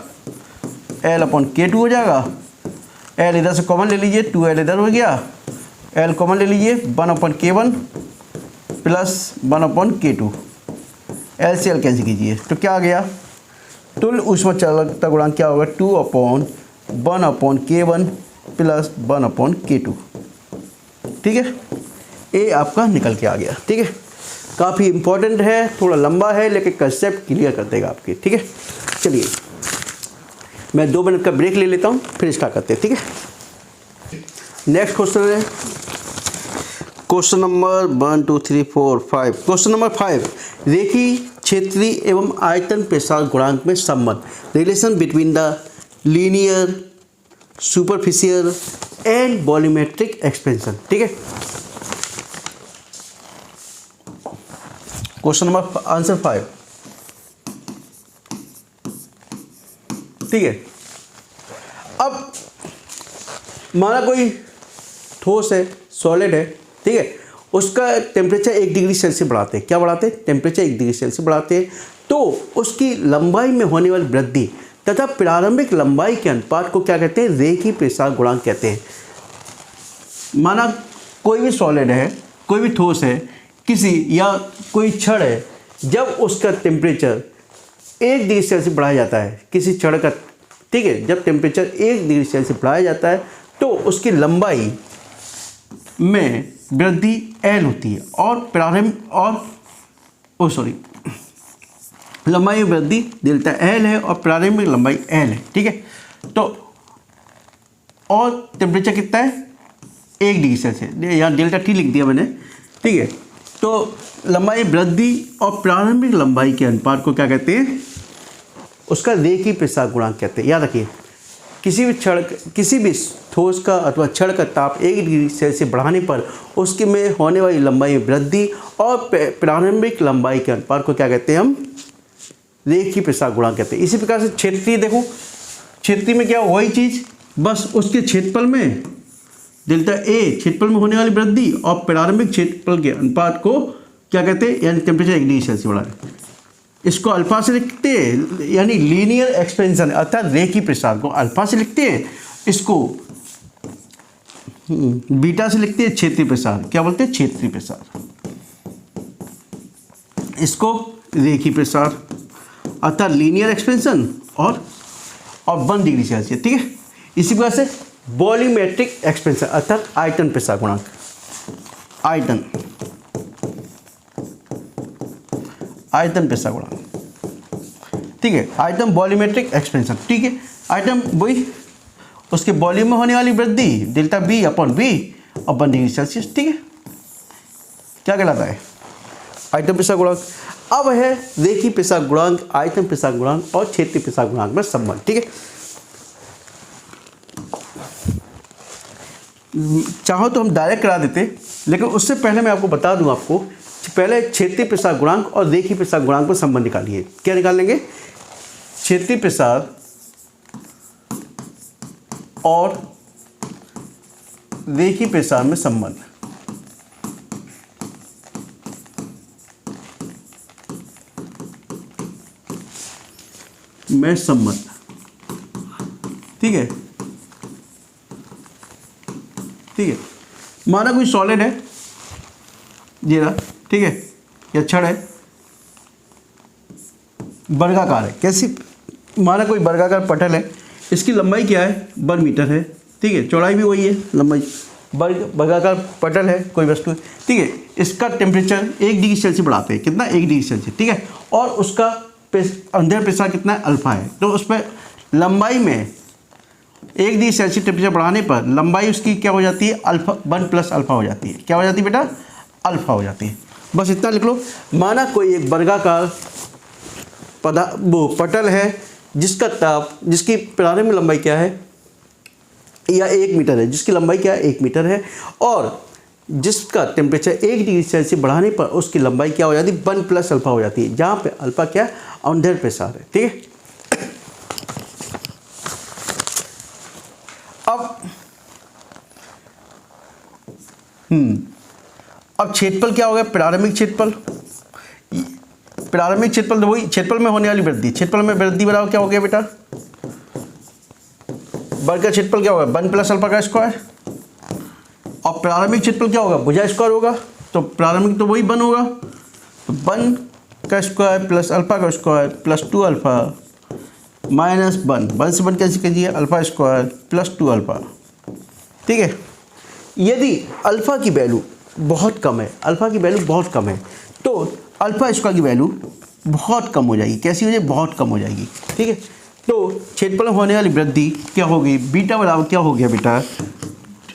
L अपॉन K2 हो जाएगा, L इधर से कॉमन ले लीजिए, 2L इधर हो गया, L कॉमन ले लीजिए, 1 upon K1 plus 1 upon K2, L से L कैंसिल कीजिए, तो क्या आ गया, तुल्य ऊष्मा चालकता गुणांक क्या होगा, 2 upon 1 upon K1 plus 1 upon K2, ठीक है। ए आपका निकल के आ गया, ठीक है। काफ़ी इंपॉर्टेंट है, थोड़ा लंबा है लेकिन कंसेप्ट क्लियर कर देगा आपके, ठीक है। चलिए मैं 2 मिनट का ब्रेक ले लेता हूँ, फिर स्टार्ट करते हैं, ठीक है। नेक्स्ट क्वेश्चन है क्वेश्चन नंबर 1 2 3 4 5। क्वेश्चन नंबर 5, रेखीय क्षेत्रीय एवं आयतन प्रसार गुणांक में संबंध, relation between the linear superficial and volumetric expansion, ठीक है। क्वेश्चन नंबर आंसर 5, ठीक है। अब माना कोई ठोस है, सॉलिड है, ठीक है, उसका टेम्परेचर 1 डिग्री सेल्सियस बढ़ाते हैं, क्या बढ़ाते हैं, टेम्परेचर 1 डिग्री सेल्सियस बढ़ाते हैं, तो उसकी लंबाई में होने वाली वृद्धि तथा प्रारंभिक लंबाई के अनुपात को क्या कहते हैं, रेखीय प्रसार गुणांक कहते हैं। माना कोई भी सॉलिड है, कोई भी ठोस है, किसी या कोई छड़ है, जब उसका टेम्परेचर 1 डिग्री सेल्सियस बढ़ाया जाता है, किसी छड़ का, ठीक है, जब टेम्परेचर 1 डिग्री सेल्सियस बढ़ाया जाता है तो उसकी लंबाई में वृद्धि L होती है और प्रारंभ लंबाई में वृद्धि डेल्टा L है और प्रारंभिक लंबाई L है, ठीक है। तो और टेम्परेचर कितना है 1 डिग्री सेल्सियस, यहाँ डेल्टा T लिख दिया मैंने, ठीक है। तो लंबाई वृद्धि और प्रारंभिक लंबाई के अनुपात को क्या कहते हैं, उसका रेखीय प्रसार गुणांक कहते हैं। याद रखिए, किसी भी ठोस का अथवा क्षण का ताप 1 डिग्री सेल्सियस बढ़ाने पर उसके में होने वाली लंबाई में वृद्धि और प्रारंभिक लंबाई के अनुपात को क्या कहते हैं, हम रेखीय प्रसार गुणांक कहते हैं। इसी प्रकार से क्षेत्रीय देखो, क्षेत्रीय में क्या वही चीज़, बस उसके क्षेत्रफल में डेल्टा ए क्षेत्रफल में होने वाली वृद्धि और प्रारंभिक क्षेत्रफल के अनुपात को क्या कहते हैं, यानी टेम्परेचर 1 डिग्री सेल्सियस बढ़ा। इसको अल्फा से लिखते हैं, यानी लीनियर एक्सपेंशन अर्थात रेखीय प्रसार को अल्फा से लिखते हैं, इसको बीटा से लिखते हैं क्षेत्रीय प्रसार। क्या बोलते हैं, क्षेत्रीय प्रसार। इसको रेखीय प्रसार अर्थात लीनियर एक्सपेंशन और 1 डिग्री सेल्सियस, ठीक है। इसी प्रकार से वॉल्यूमेट्रिक एक्सपेंशन अर्थात आयतन प्रसार गुणांक, आयतन प्रसार गुणांक, ठीक है। आयतन वॉल्यूमेट्रिक एक्सपेंशन, ठीक है। आयतन वही उसके वॉल्यूम में होने वाली वृद्धि डेल्टा B अपॉन V और 1 डिग्री सेल्सियस, ठीक है। क्या कहलाता है, आयतन प्रसार गुणांक। अब है रेखीय प्रसार गुणांक, आयतन प्रसार गुणांक और क्षेत्रीय प्रसार गुणांक में संबंध, ठीक है। चाहो तो हम डायरेक्ट करा देते, लेकिन उससे पहले मैं आपको बता दूं, आपको पहले क्षेत्रीय प्रसार गुणांक और रेखीय प्रसार गुणांक में संबंध निकालिए। क्या निकालेंगे, क्षेत्रीय प्रसार और रेखीय प्रसार में संबंध। ठीक है, ठीक है। माना कोई सॉलिड है जीरा, ठीक है, या छड़ है, वर्गाकार है। कैसी, माना कोई वर्गाकार पटल है, इसकी लंबाई क्या है 1 मीटर है, ठीक है, चौड़ाई भी वही है, लंबाई। वर्गाकार पटल है, कोई वस्तु है, ठीक है। इसका टेम्परेचर 1 डिग्री सेल्सियस बढ़ाते हैं, कितना 1 डिग्री सेल्सियस, ठीक है। और उसका अंदर प्रसार कितना है, अल्फा है। तो उस पर लंबाई में 1 डिग्री सेल्सियस टेम्परेचर बढ़ाने पर लंबाई उसकी क्या हो जाती है, अल्फा 1 प्लस अल्फा हो जाती है। क्या हो जाती है बेटा, अल्फा हो जाती है। बस इतना लिख लो। माना कोई एक वर्गाकार पटल है जिसका ताप, जिसकी प्रारंभिक लंबाई क्या है, या 1 मीटर है, जिसकी लंबाई क्या है 1 मीटर है, और जिसका टेम्परेचर 1 डिग्री सेल्सियस बढ़ाने पर उसकी लंबाई क्या हो जाती है, 1 प्लस अल्फा हो जाती है, जहाँ पे अल्फा क्या है, अंदर प्रसार है, ठीक है। अब क्षेत्रफल क्या हो गया, प्रारंभिक क्षेत्रफल। प्रारंभिक क्षेत्रफल तो वही क्षेत्रफल में होने वाली वृद्धि, क्षेत्रफल में वृद्धि बराबर क्या हो गया बेटा, वर्ग का क्षेत्रफल क्या होगा 1 प्लस अल्फा का स्क्वायर, और प्रारंभिक क्षेत्रफल क्या होगा, भुजा स्क्वायर होगा। तो प्रारंभिक तो वही 1 होगा, तो 1 का स्क्वायर प्लस अल्फा का स्क्वायर प्लस 2 अल्फा माइनस 1 से 1 कैसे कीजिए, अल्फा स्क्वायर प्लस 2 अल्फा, ठीक है। यदि अल्फा की वैल्यू बहुत कम है, अल्फा की वैल्यू बहुत कम है, तो अल्फा स्क्वायर की वैल्यू बहुत कम हो जाएगी। कैसी हो जाएगी, बहुत कम हो जाएगी, ठीक है। तो क्षेत्रफल में होने वाली वृद्धि क्या होगी, बीटा बराबर क्या हो गया बेटा,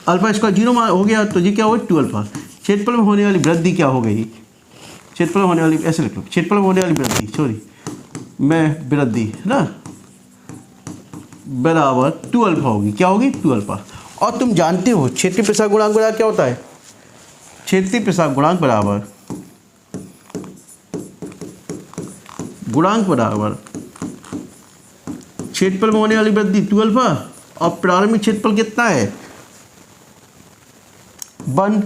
अल्फा स्क्वायर 0 हो गया, तो ये क्या होगा 2 अल्फा। क्षेत्रफल में होने वाली वृद्धि क्या हो गई, क्षेत्रफल में होने वाली, ऐसे लिख लो, क्षेत्रफल में होने वाली वृद्धि, वृद्धि है ना, बराबर 2 अल्फा होगी। क्या होगी, 2 अल्फा। और तुम जानते हो क्षेत्रीय प्रसार गुणांक बराबर क्या होता है, क्षेत्रीय प्रसार गुणांक बराबर क्षेत्रफल में होने वाली वृद्धि 2 अल्फा और प्रारंभिक क्षेत्रफल कितना है 1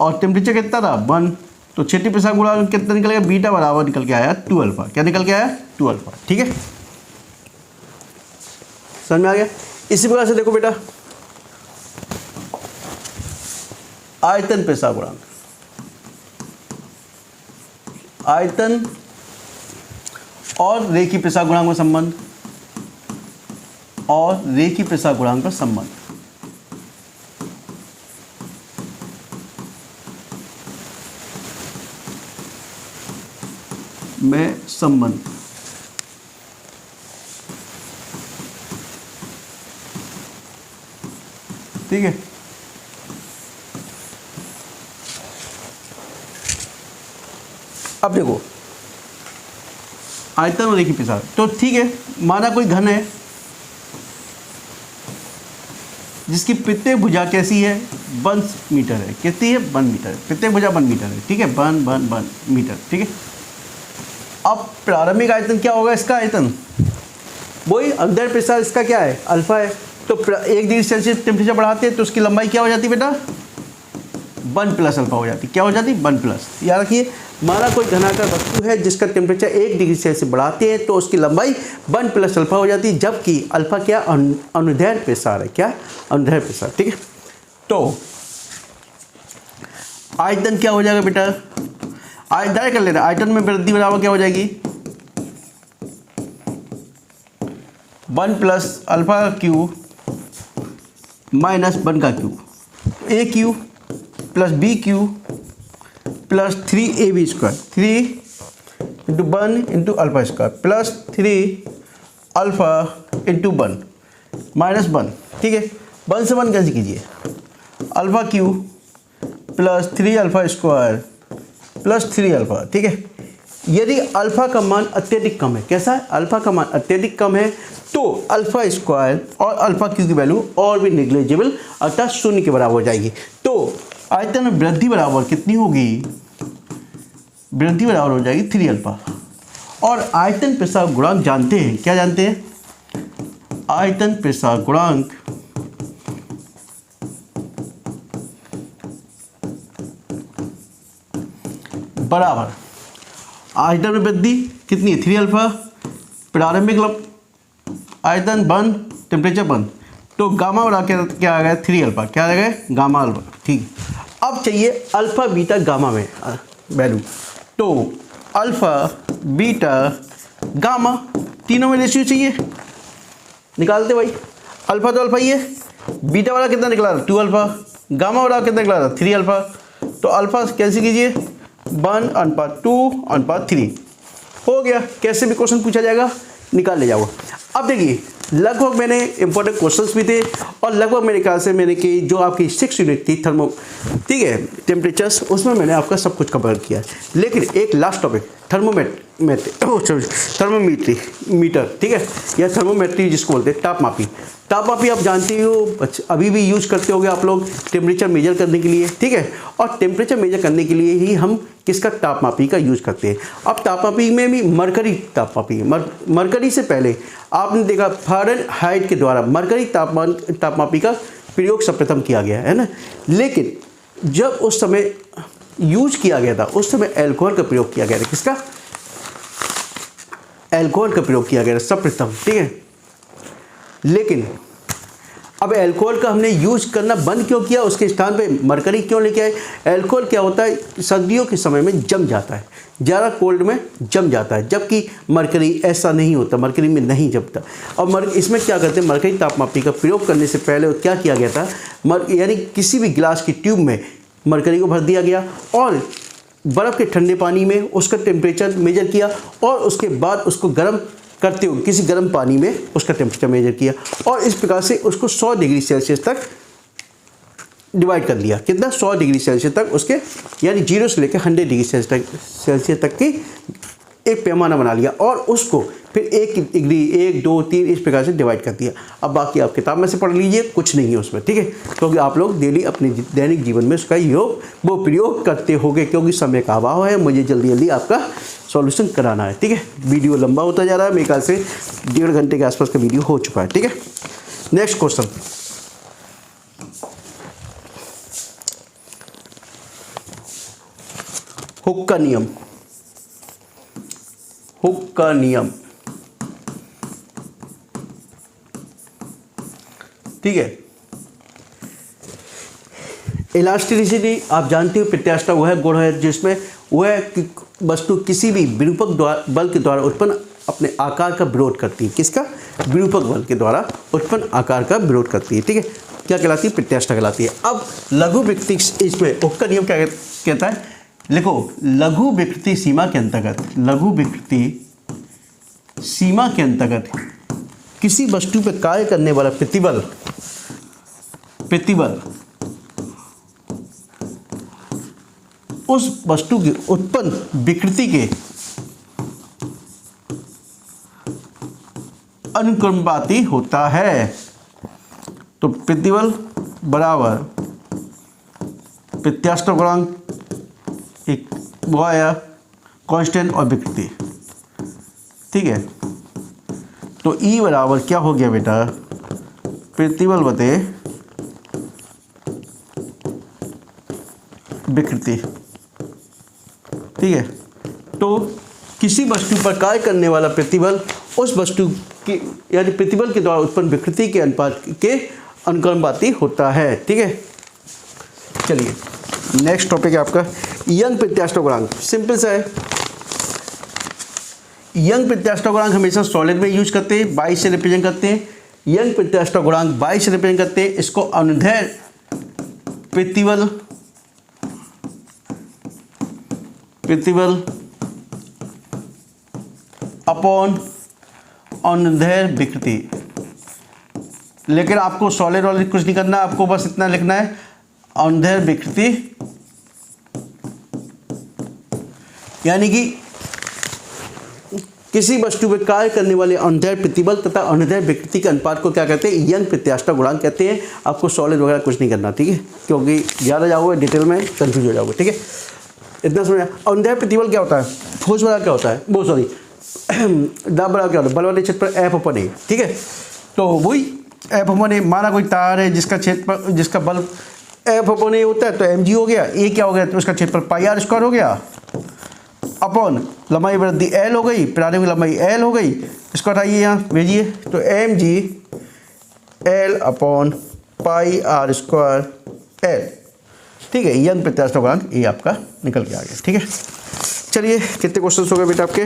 और टेम्परेचर कितना था 1, तो क्षेत्रीय प्रसार गुणांक कितना निकल गया, बीटा बराबर निकल के आया 2 अल्फा। क्या निकल के आया, 2 अल्फा, ठीक है। समझ में आ गया। इसी प्रकार से देखो बेटा, आयतन प्रसार गुणांक, आयतन और रेखीय प्रसार गुणांक में संबंध, और रेखीय प्रसार गुणांक का संबंध। में संबंध। ठीक है, अब देखो आयतन और रेखीय प्रसार, तो ठीक है, माना कोई घन है जिसकी प्रत्येक भुजा कैसी है, 1 मीटर है। कितनी है, 1 मीटर। प्रत्येक भुजा 1 मीटर है। ठीक है, 1 मीटर। ठीक है, अब प्रारंभिक आयतन क्या होगा, इसका आयतन वही अंदर प्रसार, इसका क्या है, अल्फा है। तो 1 डिग्री सेल्सियस टेम्परेचर बढ़ाते हैं तो उसकी लंबाई क्या हो जाती है बेटा, 1 प्लस अल्फा हो जाती है। क्या हो जाती है, 1 प्लस। याद रखिए, माना कोई घनाकार वस्तु है जिसका टेम्परेचर 1 डिग्री सेल्सियस बढ़ाते हैं तो उसकी लंबाई 1 प्लस अल्फा हो जाती है, जबकि अल्फा क्या, अनुदैर्ध्य प्रसार है। क्या, अनुदैर्ध्य प्रसार। ठीक है, तो आयतन क्या हो जाएगा बेटा, डायरेक्ट कर लेना, आयतन में वृद्धि बराबर क्या हो जाएगी, 1 प्लस अल्फा का क्यूब माइनस 1 का cube, a cube plus b cube plus 3ab square, 3 into 1 into alpha square plus 3 alpha into 1 minus 1। ठीक है, 1 से 1 कैसे कीजिए, alpha cube plus 3 alpha square plus 3 alpha. ठीक है, यदि अल्फा का मान अत्यधिक कम है, कैसा है, अल्फा का मान अत्यधिक कम है, तो अल्फा स्क्वायर और अल्फा क्यू की वैल्यू और भी निग्लेजिबल अर्थात 0 के बराबर हो जाएगी। तो आयतन में वृद्धि बराबर कितनी होगी, वृद्धि बराबर हो जाएगी 3 अल्फा। और आयतन प्रसार गुणांक जानते हैं, क्या जानते हैं, आयतन प्रसार गुणांक बराबर आयतन में वृद्धि कितनी है, 3 अल्फा, प्रारंभिक आयतन 1, टेम्परेचर 1, तो गामा बराबर क्या आ गया, 3 अल्फा। क्या आ गया, गामा अल्फा। ठीक है, अब चाहिए अल्फा बीटा गामा में वैल्यू, तो अल्फा बीटा गामा तीनों में रेशियो चाहिए, निकालते भाई। अल्फा तो अल्फा ही है, बीटा वाला कितना निकला था, 2 अल्फा, गामा वाला कितना निकला था, 3 अल्फा। तो अल्फा कैसे कीजिए, 1/2/3 हो गया। कैसे भी क्वेश्चन पूछा जाएगा, निकाल ले जाओ। अब देखिए, लगभग मैंने इंपॉर्टेंट क्वेश्चंस भी थे और लगभग मेरे ख्याल से मैंने कि जो आपकी 6 यूनिट थी थर्मो, ठीक है, टेम्परेचर्स, उसमें मैंने आपका सब कुछ कवर किया। लेकिन एक लास्ट टॉपिक, थर्मोमीट्री मीटर, ठीक है, या थर्मोमेट्री जिसको बोलते हैं, तापमापी। तापमापी आप जानते हो, अभी भी यूज करते होगे आप लोग टेम्परेचर मेजर करने के लिए। ठीक है, और टेम्परेचर मेजर करने के लिए ही हम किसका, तापमापी का यूज करते हैं। अब तापमापी में भी मरकरी तापमापी, मरकरी से पहले आपने देखा फ़ारेनहाइट के द्वारा मरकरी तापमापी का प्रयोग सर्वप्रथम किया गया है ना। लेकिन जब उस समय यूज किया गया था, उस समय एल्कोहल का प्रयोग किया गया था। किसका, एल्कोहल का प्रयोग किया गया था सर्वप्रथम। ठीक है, लेकिन अब एल्कोहल का हमने यूज करना बंद क्यों किया, उसके स्थान पे मरकरी क्यों लेके आए। एल्कोहल क्या होता है, सर्दियों के समय में जम जाता है, ज़्यादा कोल्ड में जम जाता है, जबकि मरकरी ऐसा नहीं होता, मरकरी में नहीं जमता। और इसमें क्या करते हैं, मरकरी तापमापी का प्रयोग करने से पहले क्या किया गया था, यानी किसी भी गिलास की ट्यूब में मरकरी को भर दिया गया और बर्फ़ के ठंडे पानी में उसका टेम्परेचर मेजर किया और उसके बाद उसको गर्म करते हुए किसी गर्म पानी में उसका टेम्परेचर मेजर किया और इस प्रकार से उसको 100 डिग्री सेल्सियस तक डिवाइड कर लिया। कितना, 100 डिग्री सेल्सियस तक उसके, यानी 0 से लेकर 100 डिग्री सेल्सियस तक की एक पैमाना बना लिया और उसको फिर 1 डिग्री 1, 2, 3 इस प्रकार से डिवाइड कर दिया। अब बाकी आप किताब में से पढ़ लीजिए, कुछ नहीं है उसमें। ठीक है, क्योंकि आप लोग डेली अपने दैनिक जीवन में उसका वो प्रयोग करते होंगे, क्योंकि समय का अभाव है, मुझे जल्दी जल्दी आपका सॉल्यूशन कराना है। ठीक है, वीडियो लंबा होता जा रहा है, मेरे ख्याल से 1.5 घंटे के आसपास का वीडियो हो चुका है। ठीक है, नेक्स्ट क्वेश्चन, हुक का नियम। हुक का नियम, ठीक है। इलास्टिसिटी आप जानते हो, प्रत्यास्थता वह गुण है जिसमें वह कि वस्तु किसी भी विरूपक बल के द्वारा उत्पन्न अपने आकार का विरोध करती है। किसका, विरूपक बल के द्वारा उत्पन्न आकार का विरोध करती है। ठीक है, क्या कहलाती है, प्रत्यास्थता कहलाती है। अब लघु व्यक्ति इसमें हुक का नियम क्या कहता है, लिखो, लघु विकृति सीमा के अंतर्गत, लघु विकृति सीमा के अंतर्गत किसी वस्तु पर कार्य करने वाला प्रतिबल, प्रतिबल उस वस्तु की उत्पन्न विकृति के अनुक्रमवाती होता है। तो प्रतिबल बराबर प्रत्यास्थ गुणांक, एक वो आया कांस्टेंट और विकृति, ठीक है। तो E बराबर क्या हो गया बेटा, प्रतिबल बटे विकृति, ठीक है। तो किसी वस्तु पर कार्य करने वाला प्रतिबल उस वस्तु की यानी प्रतिबल के द्वारा उत्पन्न विकृति के अनुपात के अनुक्रमवाती होता है, ठीक है। चलिए नेक्स्ट टॉपिक है आपका यंग प्रत्यास्थ गुणांक। सिंपल सा है, यंग प्रत्यास्थ गुणांक हमेशा सॉलिड में यूज करते हैं, 22 से रिप्रेजेंट करते हैं। यंग प्रत्यास्थ गुणांक 22 से रिप्रेजेंट करते हैं। इसको अनुदैर्ध्य प्रतिबल, प्रतिबल अपॉन अनुदैर्ध्य विकृति। लेकिन आपको सॉलिड वाले कुछ नहीं करना, आपको बस इतना लिखना है, अनुदैर्ध्य विकृति यानी कि किसी वस्तु पर कार्य करने वाले अनुदैर्ध्य प्रतिबल तथा अनुदैर्ध्य विकृति के अनुपात को क्या कहते हैं, यंग प्रत्यास्थ गुणांक कहते हैं। आपको सॉलिड वगैरह कुछ नहीं करना, ठीक है, क्योंकि ज़्यादा जाओगे डिटेल में कंफ्यूज हो जाओगे, ठीक है। इतना समझ। अनुदैर्ध्य प्रतिबल क्या होता है, फोर्स बराबर क्या होता है, वो सॉरी दाब बराबर क्या होता है, बल वाले क्षेत्र पर F अपन A, ठीक है। तो वही F अपन A, माना कोई तार है जिसका क्षेत्र, जिसका बल F अपन A होता है, तो mg हो गया, A क्या हो गया, तो उसका क्षेत्र पर पाई आर स्क्वायर हो गया अपॉन लंबाई वृद्धि L हो गई, प्रारंभिक लंबाई L हो गई। इसको हटाइए यहाँ भेजिए, तो mg L upon pi R square L, ठीक है। यंग प्रत्यास्थ गुणांक ये आपका निकल के आ गया, ठीक है। चलिए कितने क्वेश्चन हो गए बेटा आपके,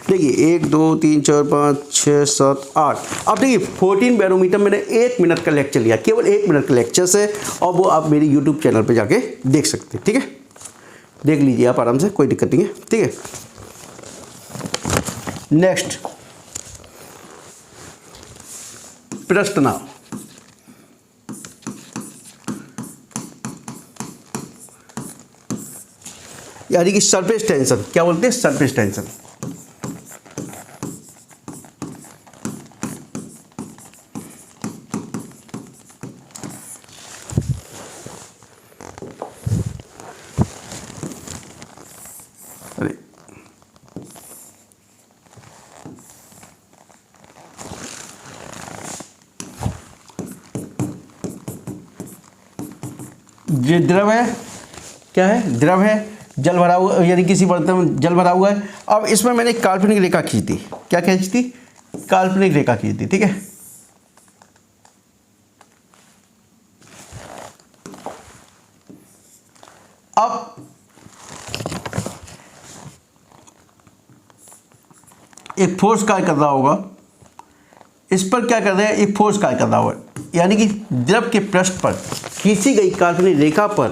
देखिए 1 2 3 4 5 6 7 8। अब देखिए 14 बैरोमीटर मैंने 1 मिनट का लेक्चर लिया, केवल 1 मिनट का लेक्चर है, और वो आप मेरी यूट्यूब चैनल पे जाके देख सकते हैं, ठीक है। देख लीजिए आप आराम से, कोई दिक्कत नहीं है, ठीक है। नेक्स्ट प्रश्न नाव, यानी कि सरफेस टेंशन, क्या बोलते हैं, सरफेस टेंशन। अरे ये द्रव है, क्या है, द्रव है, जल भरा हुआ, यानी किसी बर्तन में जल भरा हुआ है। अब इसमें मैंने एक काल्पनिक रेखा खींची थी, क्या खींची थी, काल्पनिक रेखा खींची थी, ठीक है। अब एक फोर्स कार्य कर रहा होगा, इस पर क्या कर रहे हैं, एक फोर्स कार्य कर रहा होगा, यानी कि द्रव के पृष्ठ पर खींची गई काल्पनिक रेखा पर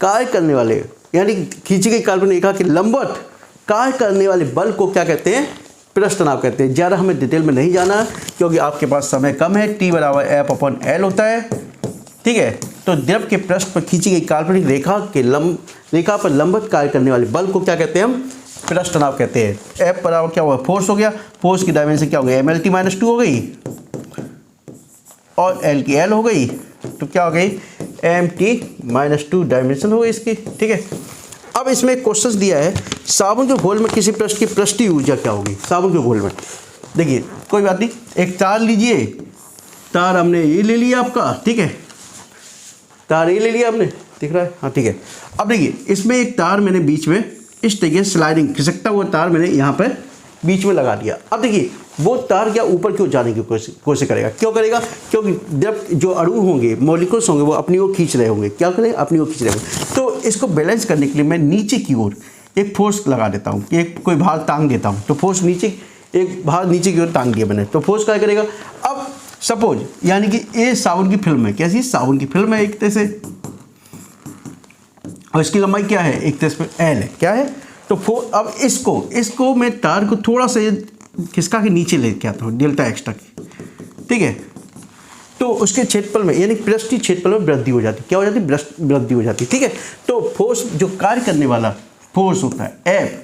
कार्य करने वाले, यानी खींची गई काल्पनिक रेखा के लंबवत कार्य करने वाले बल को क्या कहते हैं, पृष्ठ तनाव कहते हैं। ज़्यादा हमें डिटेल में नहीं जाना क्योंकि आपके पास समय कम है, T बराबर F अपॉन L होता है, ठीक है। तो द्रव के पृष्ठ पर खींची गई काल्पनिक रेखा के रेखा पर लंबवत कार्य करने वाले बल को क्या कहते हैं, हम पृष्ठ तनाव कहते हैं। F बराबर क्या हुआ, फोर्स हो गया, फोर्स की डायमेंशन क्या हो गई, MLT-2 हो गई, और L की L हो गई, तो क्या हो गई, MT-2 डायमेंशन हो गई इसकी, ठीक है। अब इसमें एक क्वेश्चन दिया है, साबुन के घोल में किसी पृष्ठ की पृष्ठीय ऊर्जा क्या होगी, साबुन के घोल में। देखिए कोई बात नहीं, एक तार लीजिए, तार हमने ये ले लिया आपका, ठीक है, तार ये ले लिया आपने, दिख रहा है, हाँ ठीक है। अब देखिए इसमें एक तार मैंने बीच में इस तरीके से स्लाइडिंग खिसकता हुआ तार मैंने यहाँ पर बीच में लगा दिया। अब देखिए वो तार क्या ऊपर क्यों जाने की कोशिश करेगा, क्यों करेगा, क्योंकि जब जो अणु होंगे, मॉलिक्यूल्स होंगे, वो अपनी ओर खींच रहे होंगे, क्या करेंगे, अपनी ओर खींच रहे होंगे। तो इसको बैलेंस करने के लिए मैं नीचे की ओर एक फोर्स लगा देता हूँ, एक कोई भार टांग देता हूँ, तो फोर्स नीचे, एक भार नीचे की ओर टांग दिया मैंने, तो फोर्स क्या करेगा। अब सपोज यानी कि ये साबुन की फिल्म है, कैसी, साबुन की फिल्म है एक तरह से। और इसकी लंबाई क्या है, एक तरफ पे एल है, क्या है। तो अब इसको मैं तार को थोड़ा सा खिसका के नीचे लेके आता हूँ डेल्टा एक्स तक, ठीक है। तो उसके क्षेत्रफल में यानी पृष्ठीय क्षेत्रफल में वृद्धि हो जाती है, क्या हो जाती है, वृद्धि हो जाती है, ठीक है। तो फोर्स जो कार्य करने वाला फोर्स होता है एफ,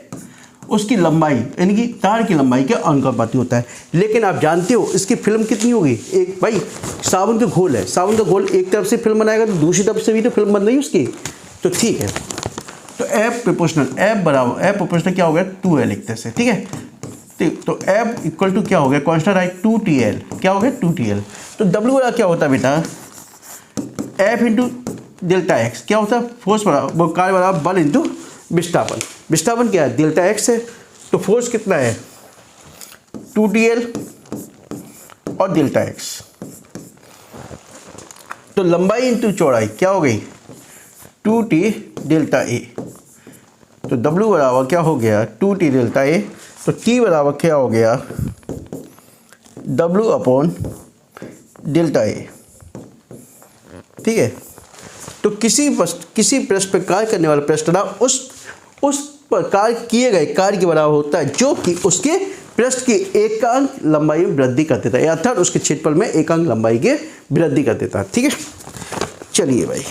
उसकी लंबाई यानी कि तार की लंबाई के अनुपाती होता है। लेकिन आप जानते हो इसकी फिल्म कितनी होगी, एक भाई साबुन का घोल है, साबुन का घोल एक तरफ से फिल्म बनाएगा तो दूसरी तरफ से भी तो फिल्म बन रही है उसकी, तो ठीक है। तो एफ प्रोपोर्शनल, एफ बराबर एफ प्रोपोर्शनल क्या हो गया 2L एक तरह से, ठीक है। तो एफ इक्वल टू क्या हो गया, कांस्टेंट राइट 2TL, क्या हो गया 2TL। तो डब्ल्यू बराबर क्या होता है बेटा, एफ इंटू डेल्टा एक्स, क्या होता है फोर्स बराबर, वो कार्य बराबर बल इंटू विस्थापन। विस्थापन क्या है, डेल्टा एक्स है, तो फोर्स कितना है 2TL और डेल्टा एक्स। तो लंबाई इंटू चौड़ाई क्या हो गई 2T डेल्टा ए। तो W बराबर क्या हो गया 2T डेल्टा ए। तो T बराबर क्या हो गया W अपॉन डेल्टा ए, ठीक है। तो किसी पृष्ठ पर कार्य करने वाला पृष्ठ तनाव उस पर कार्य किए गए कार्य के बराबर होता है जो कि उसके पृष्ठ की एकांक लंबाई में वृद्धि कर देता है, अर्थात उसके क्षेत्रफल में एकांक लंबाई के वृद्धि कर देता है, ठीक है। चलिए भाई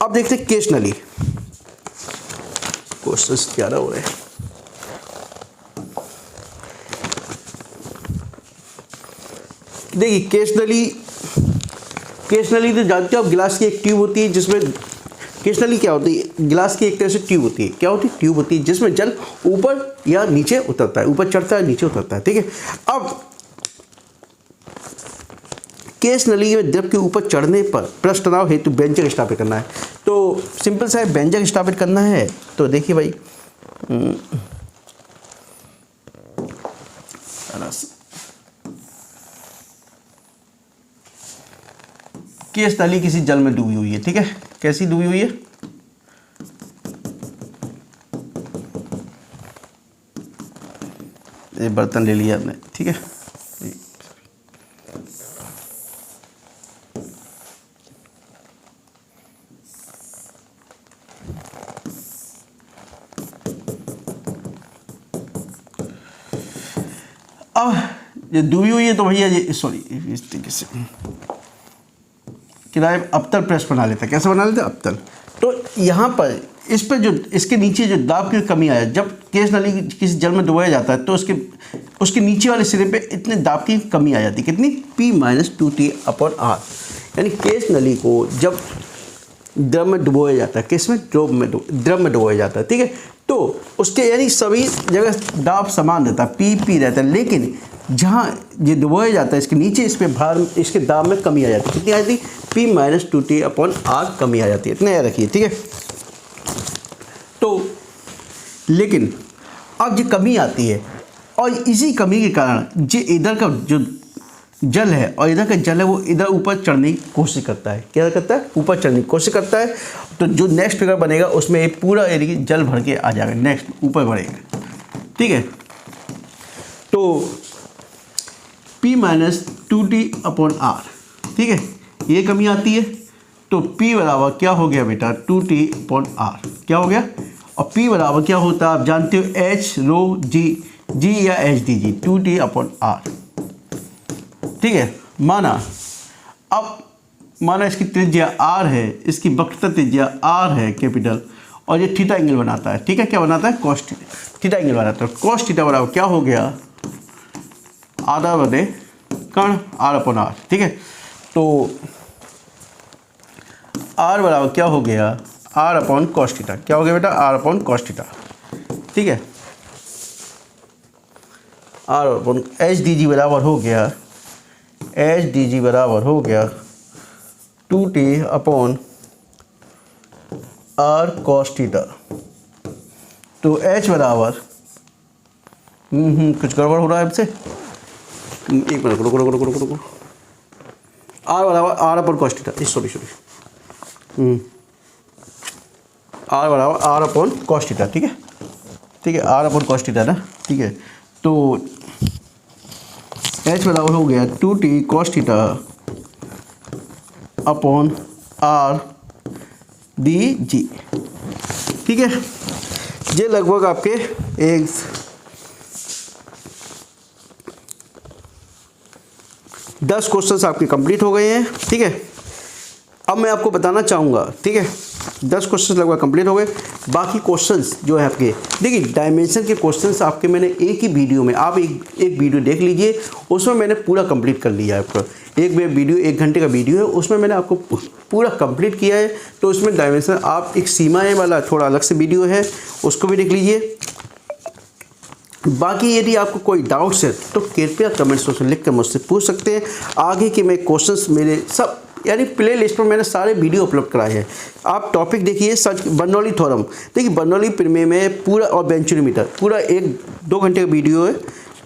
अब देखते हैं केस नली, क्वेश्चन ज़्यादा हो रहे हैं। देखिए केस नली तो जानते हो आप, गिलास की एक ट्यूब होती है जिसमें, केस नली क्या होती है, गिलास की एक तरह से ट्यूब होती है, क्या होती है ट्यूब होती है जिसमें जल ऊपर या नीचे उतरता है, ऊपर चढ़ता है नीचे उतरता है, ठीक है। अब केस नली में द्रव के ऊपर चढ़ने पर पृष्ठ तनाव हेतु व्यंजक स्थापित करना है। तो सिंपल सा है, व्यंजक स्थापित करना है। तो देखिए भाई केस नली किसी जल में डूबी हुई है, ठीक है। कैसी डूबी हुई है, ये बर्तन ले लिया आपने, ठीक है। अब ये डूबी हुई है तो भैया ये सॉरी इस तरीके से किराए अवतल प्रेस बना लेता है, कैसे बना लेते हैं अवतल। तो यहाँ पर इस पर जो इसके नीचे जो दाब की कमी आया, जब केस नली किसी जल में डुबाया जाता है तो उसके नीचे वाले सिरे पे इतने दाब की कमी आ जाती है, कितनी P-2T अपॉन R। यानी केस नली को जब द्रव में डुबोया जाता है, किस में द्रव में डुबोया जाता है, ठीक है। तो उसके यानी सभी जगह दाब समान रहता है, P रहता है, लेकिन जहाँ ये डुबोया जाता है इसके नीचे इस पे भार, इसके दाब में कमी आ जाती है, कितनी आ जाती है P-2T अपॉन R कमी आ जाती है, इतना याद रखिए, ठीक है। तो लेकिन अब ये कमी आती है और इसी कमी के कारण जो इधर का जो जल है और इधर का जल है वो इधर ऊपर चढ़ने की कोशिश करता है, क्या करता है ऊपर चढ़ने की कोशिश करता है। तो जो नेक्स्ट फिगर बनेगा उसमें ये पूरा एरिया जल भर के आ जाएगा, नेक्स्ट ऊपर बढ़ेगा, ठीक है। तो P-2T अपॉन R, ठीक है, ये कमी आती है। तो P बराबर क्या हो गया बेटा 2T अपॉन R, क्या हो गया। और P बराबर क्या होता है आप जानते हो H रो G या HdG 2T अपॉन R, ठीक है। माना इसकी त्रिज्या R है, इसकी वक्रता त्रिज्या R है कैपिटल, और ये थीटा एंगल बनाता है, ठीक है। क्या बनाता है कॉस थीटा एंगल बनाता है। कॉस थीटा बराबर क्या हो गया आधा बटे कर्ण R अपॉन R, ठीक है। तो R बराबर क्या हो गया R अपॉन कॉस थीटा, क्या हो गया बेटा R अपॉन कॉस थीटा, ठीक है। R अपॉन HdG बराबर हो गया HdG बराबर हो गया 2T upon R cos theta. तो H बराबर कुछ गड़बड़ हो रहा है आपसे, एक मिनट रुको। R बराबर R upon cos theta, sorry R बराबर R अपॉन cos थीटा, ठीक है R अपॉन cos थीटा ना, ठीक है। तो H बराबर हो गया 2T cos theta upon R D G. ठीक है, ये लगभग आपके एक 10 क्वेश्चंस आपके कंप्लीट हो गए हैं। ठीक है, अब मैं आपको बताना चाहूँगा, ठीक है, 10 क्वेश्चंस लगभग कंप्लीट हो गए। बाकी क्वेश्चंस जो है आपके, देखिए डायमेंशन के क्वेश्चंस आपके मैंने एक ही वीडियो में, आप एक वीडियो देख लीजिए, उसमें मैंने पूरा कंप्लीट कर लिया है आपका। एक वीडियो 1 घंटे का वीडियो है, उसमें मैंने आपको पूरा कंप्लीट किया है। तो उसमें डायमेंशन, आप एक सीमाएँ वाला थोड़ा अलग से वीडियो है, उसको भी देख लीजिए। बाकी यदि आपको कोई डाउट्स है तो कृपया कमेंट्स में लिख कर मुझसे पूछ सकते हैं। आगे के मैं क्वेश्चंस मेरे सब यानी प्ले लिस्ट पर मैंने सारे वीडियो अपलोड कराए हैं। आप टॉपिक देखिए, सर्च बर्नौली थ्योरम, देखिए बर्नौली प्रमेय में पूरा, और बेंचोमीटर पूरा 1-2 घंटे का वीडियो है।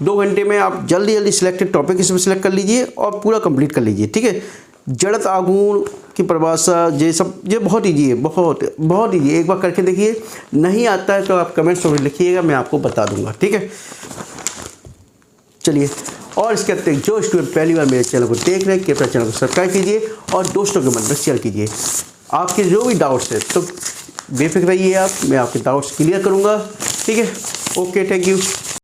2 घंटे में आप जल्दी जल्दी सिलेक्टेड टॉपिक इसमें सेलेक्ट कर लीजिए और पूरा कंप्लीट कर लीजिए। ठीक है, जड़त आघूर्ण की परिभाषा, ये सब ये बहुत ईजी है, बहुत बहुत ईजी। एक बार करके देखिए, नहीं आता है तो आप कमेंट्स में लिखिएगा, मैं आपको बता दूंगा। ठीक है, चलिए, और इसके अतिरिक्त जो स्टूडेंट पहली बार मेरे चैनल को देख रहे हैं, कृपया चैनल को सब्सक्राइब कीजिए और दोस्तों के मन में शेयर कीजिए। आपके जो भी डाउट्स है तो बेफिक्र रहिए आप, मैं आपके डाउट्स क्लियर करूँगा। ठीक है, ओके, थैंक यू।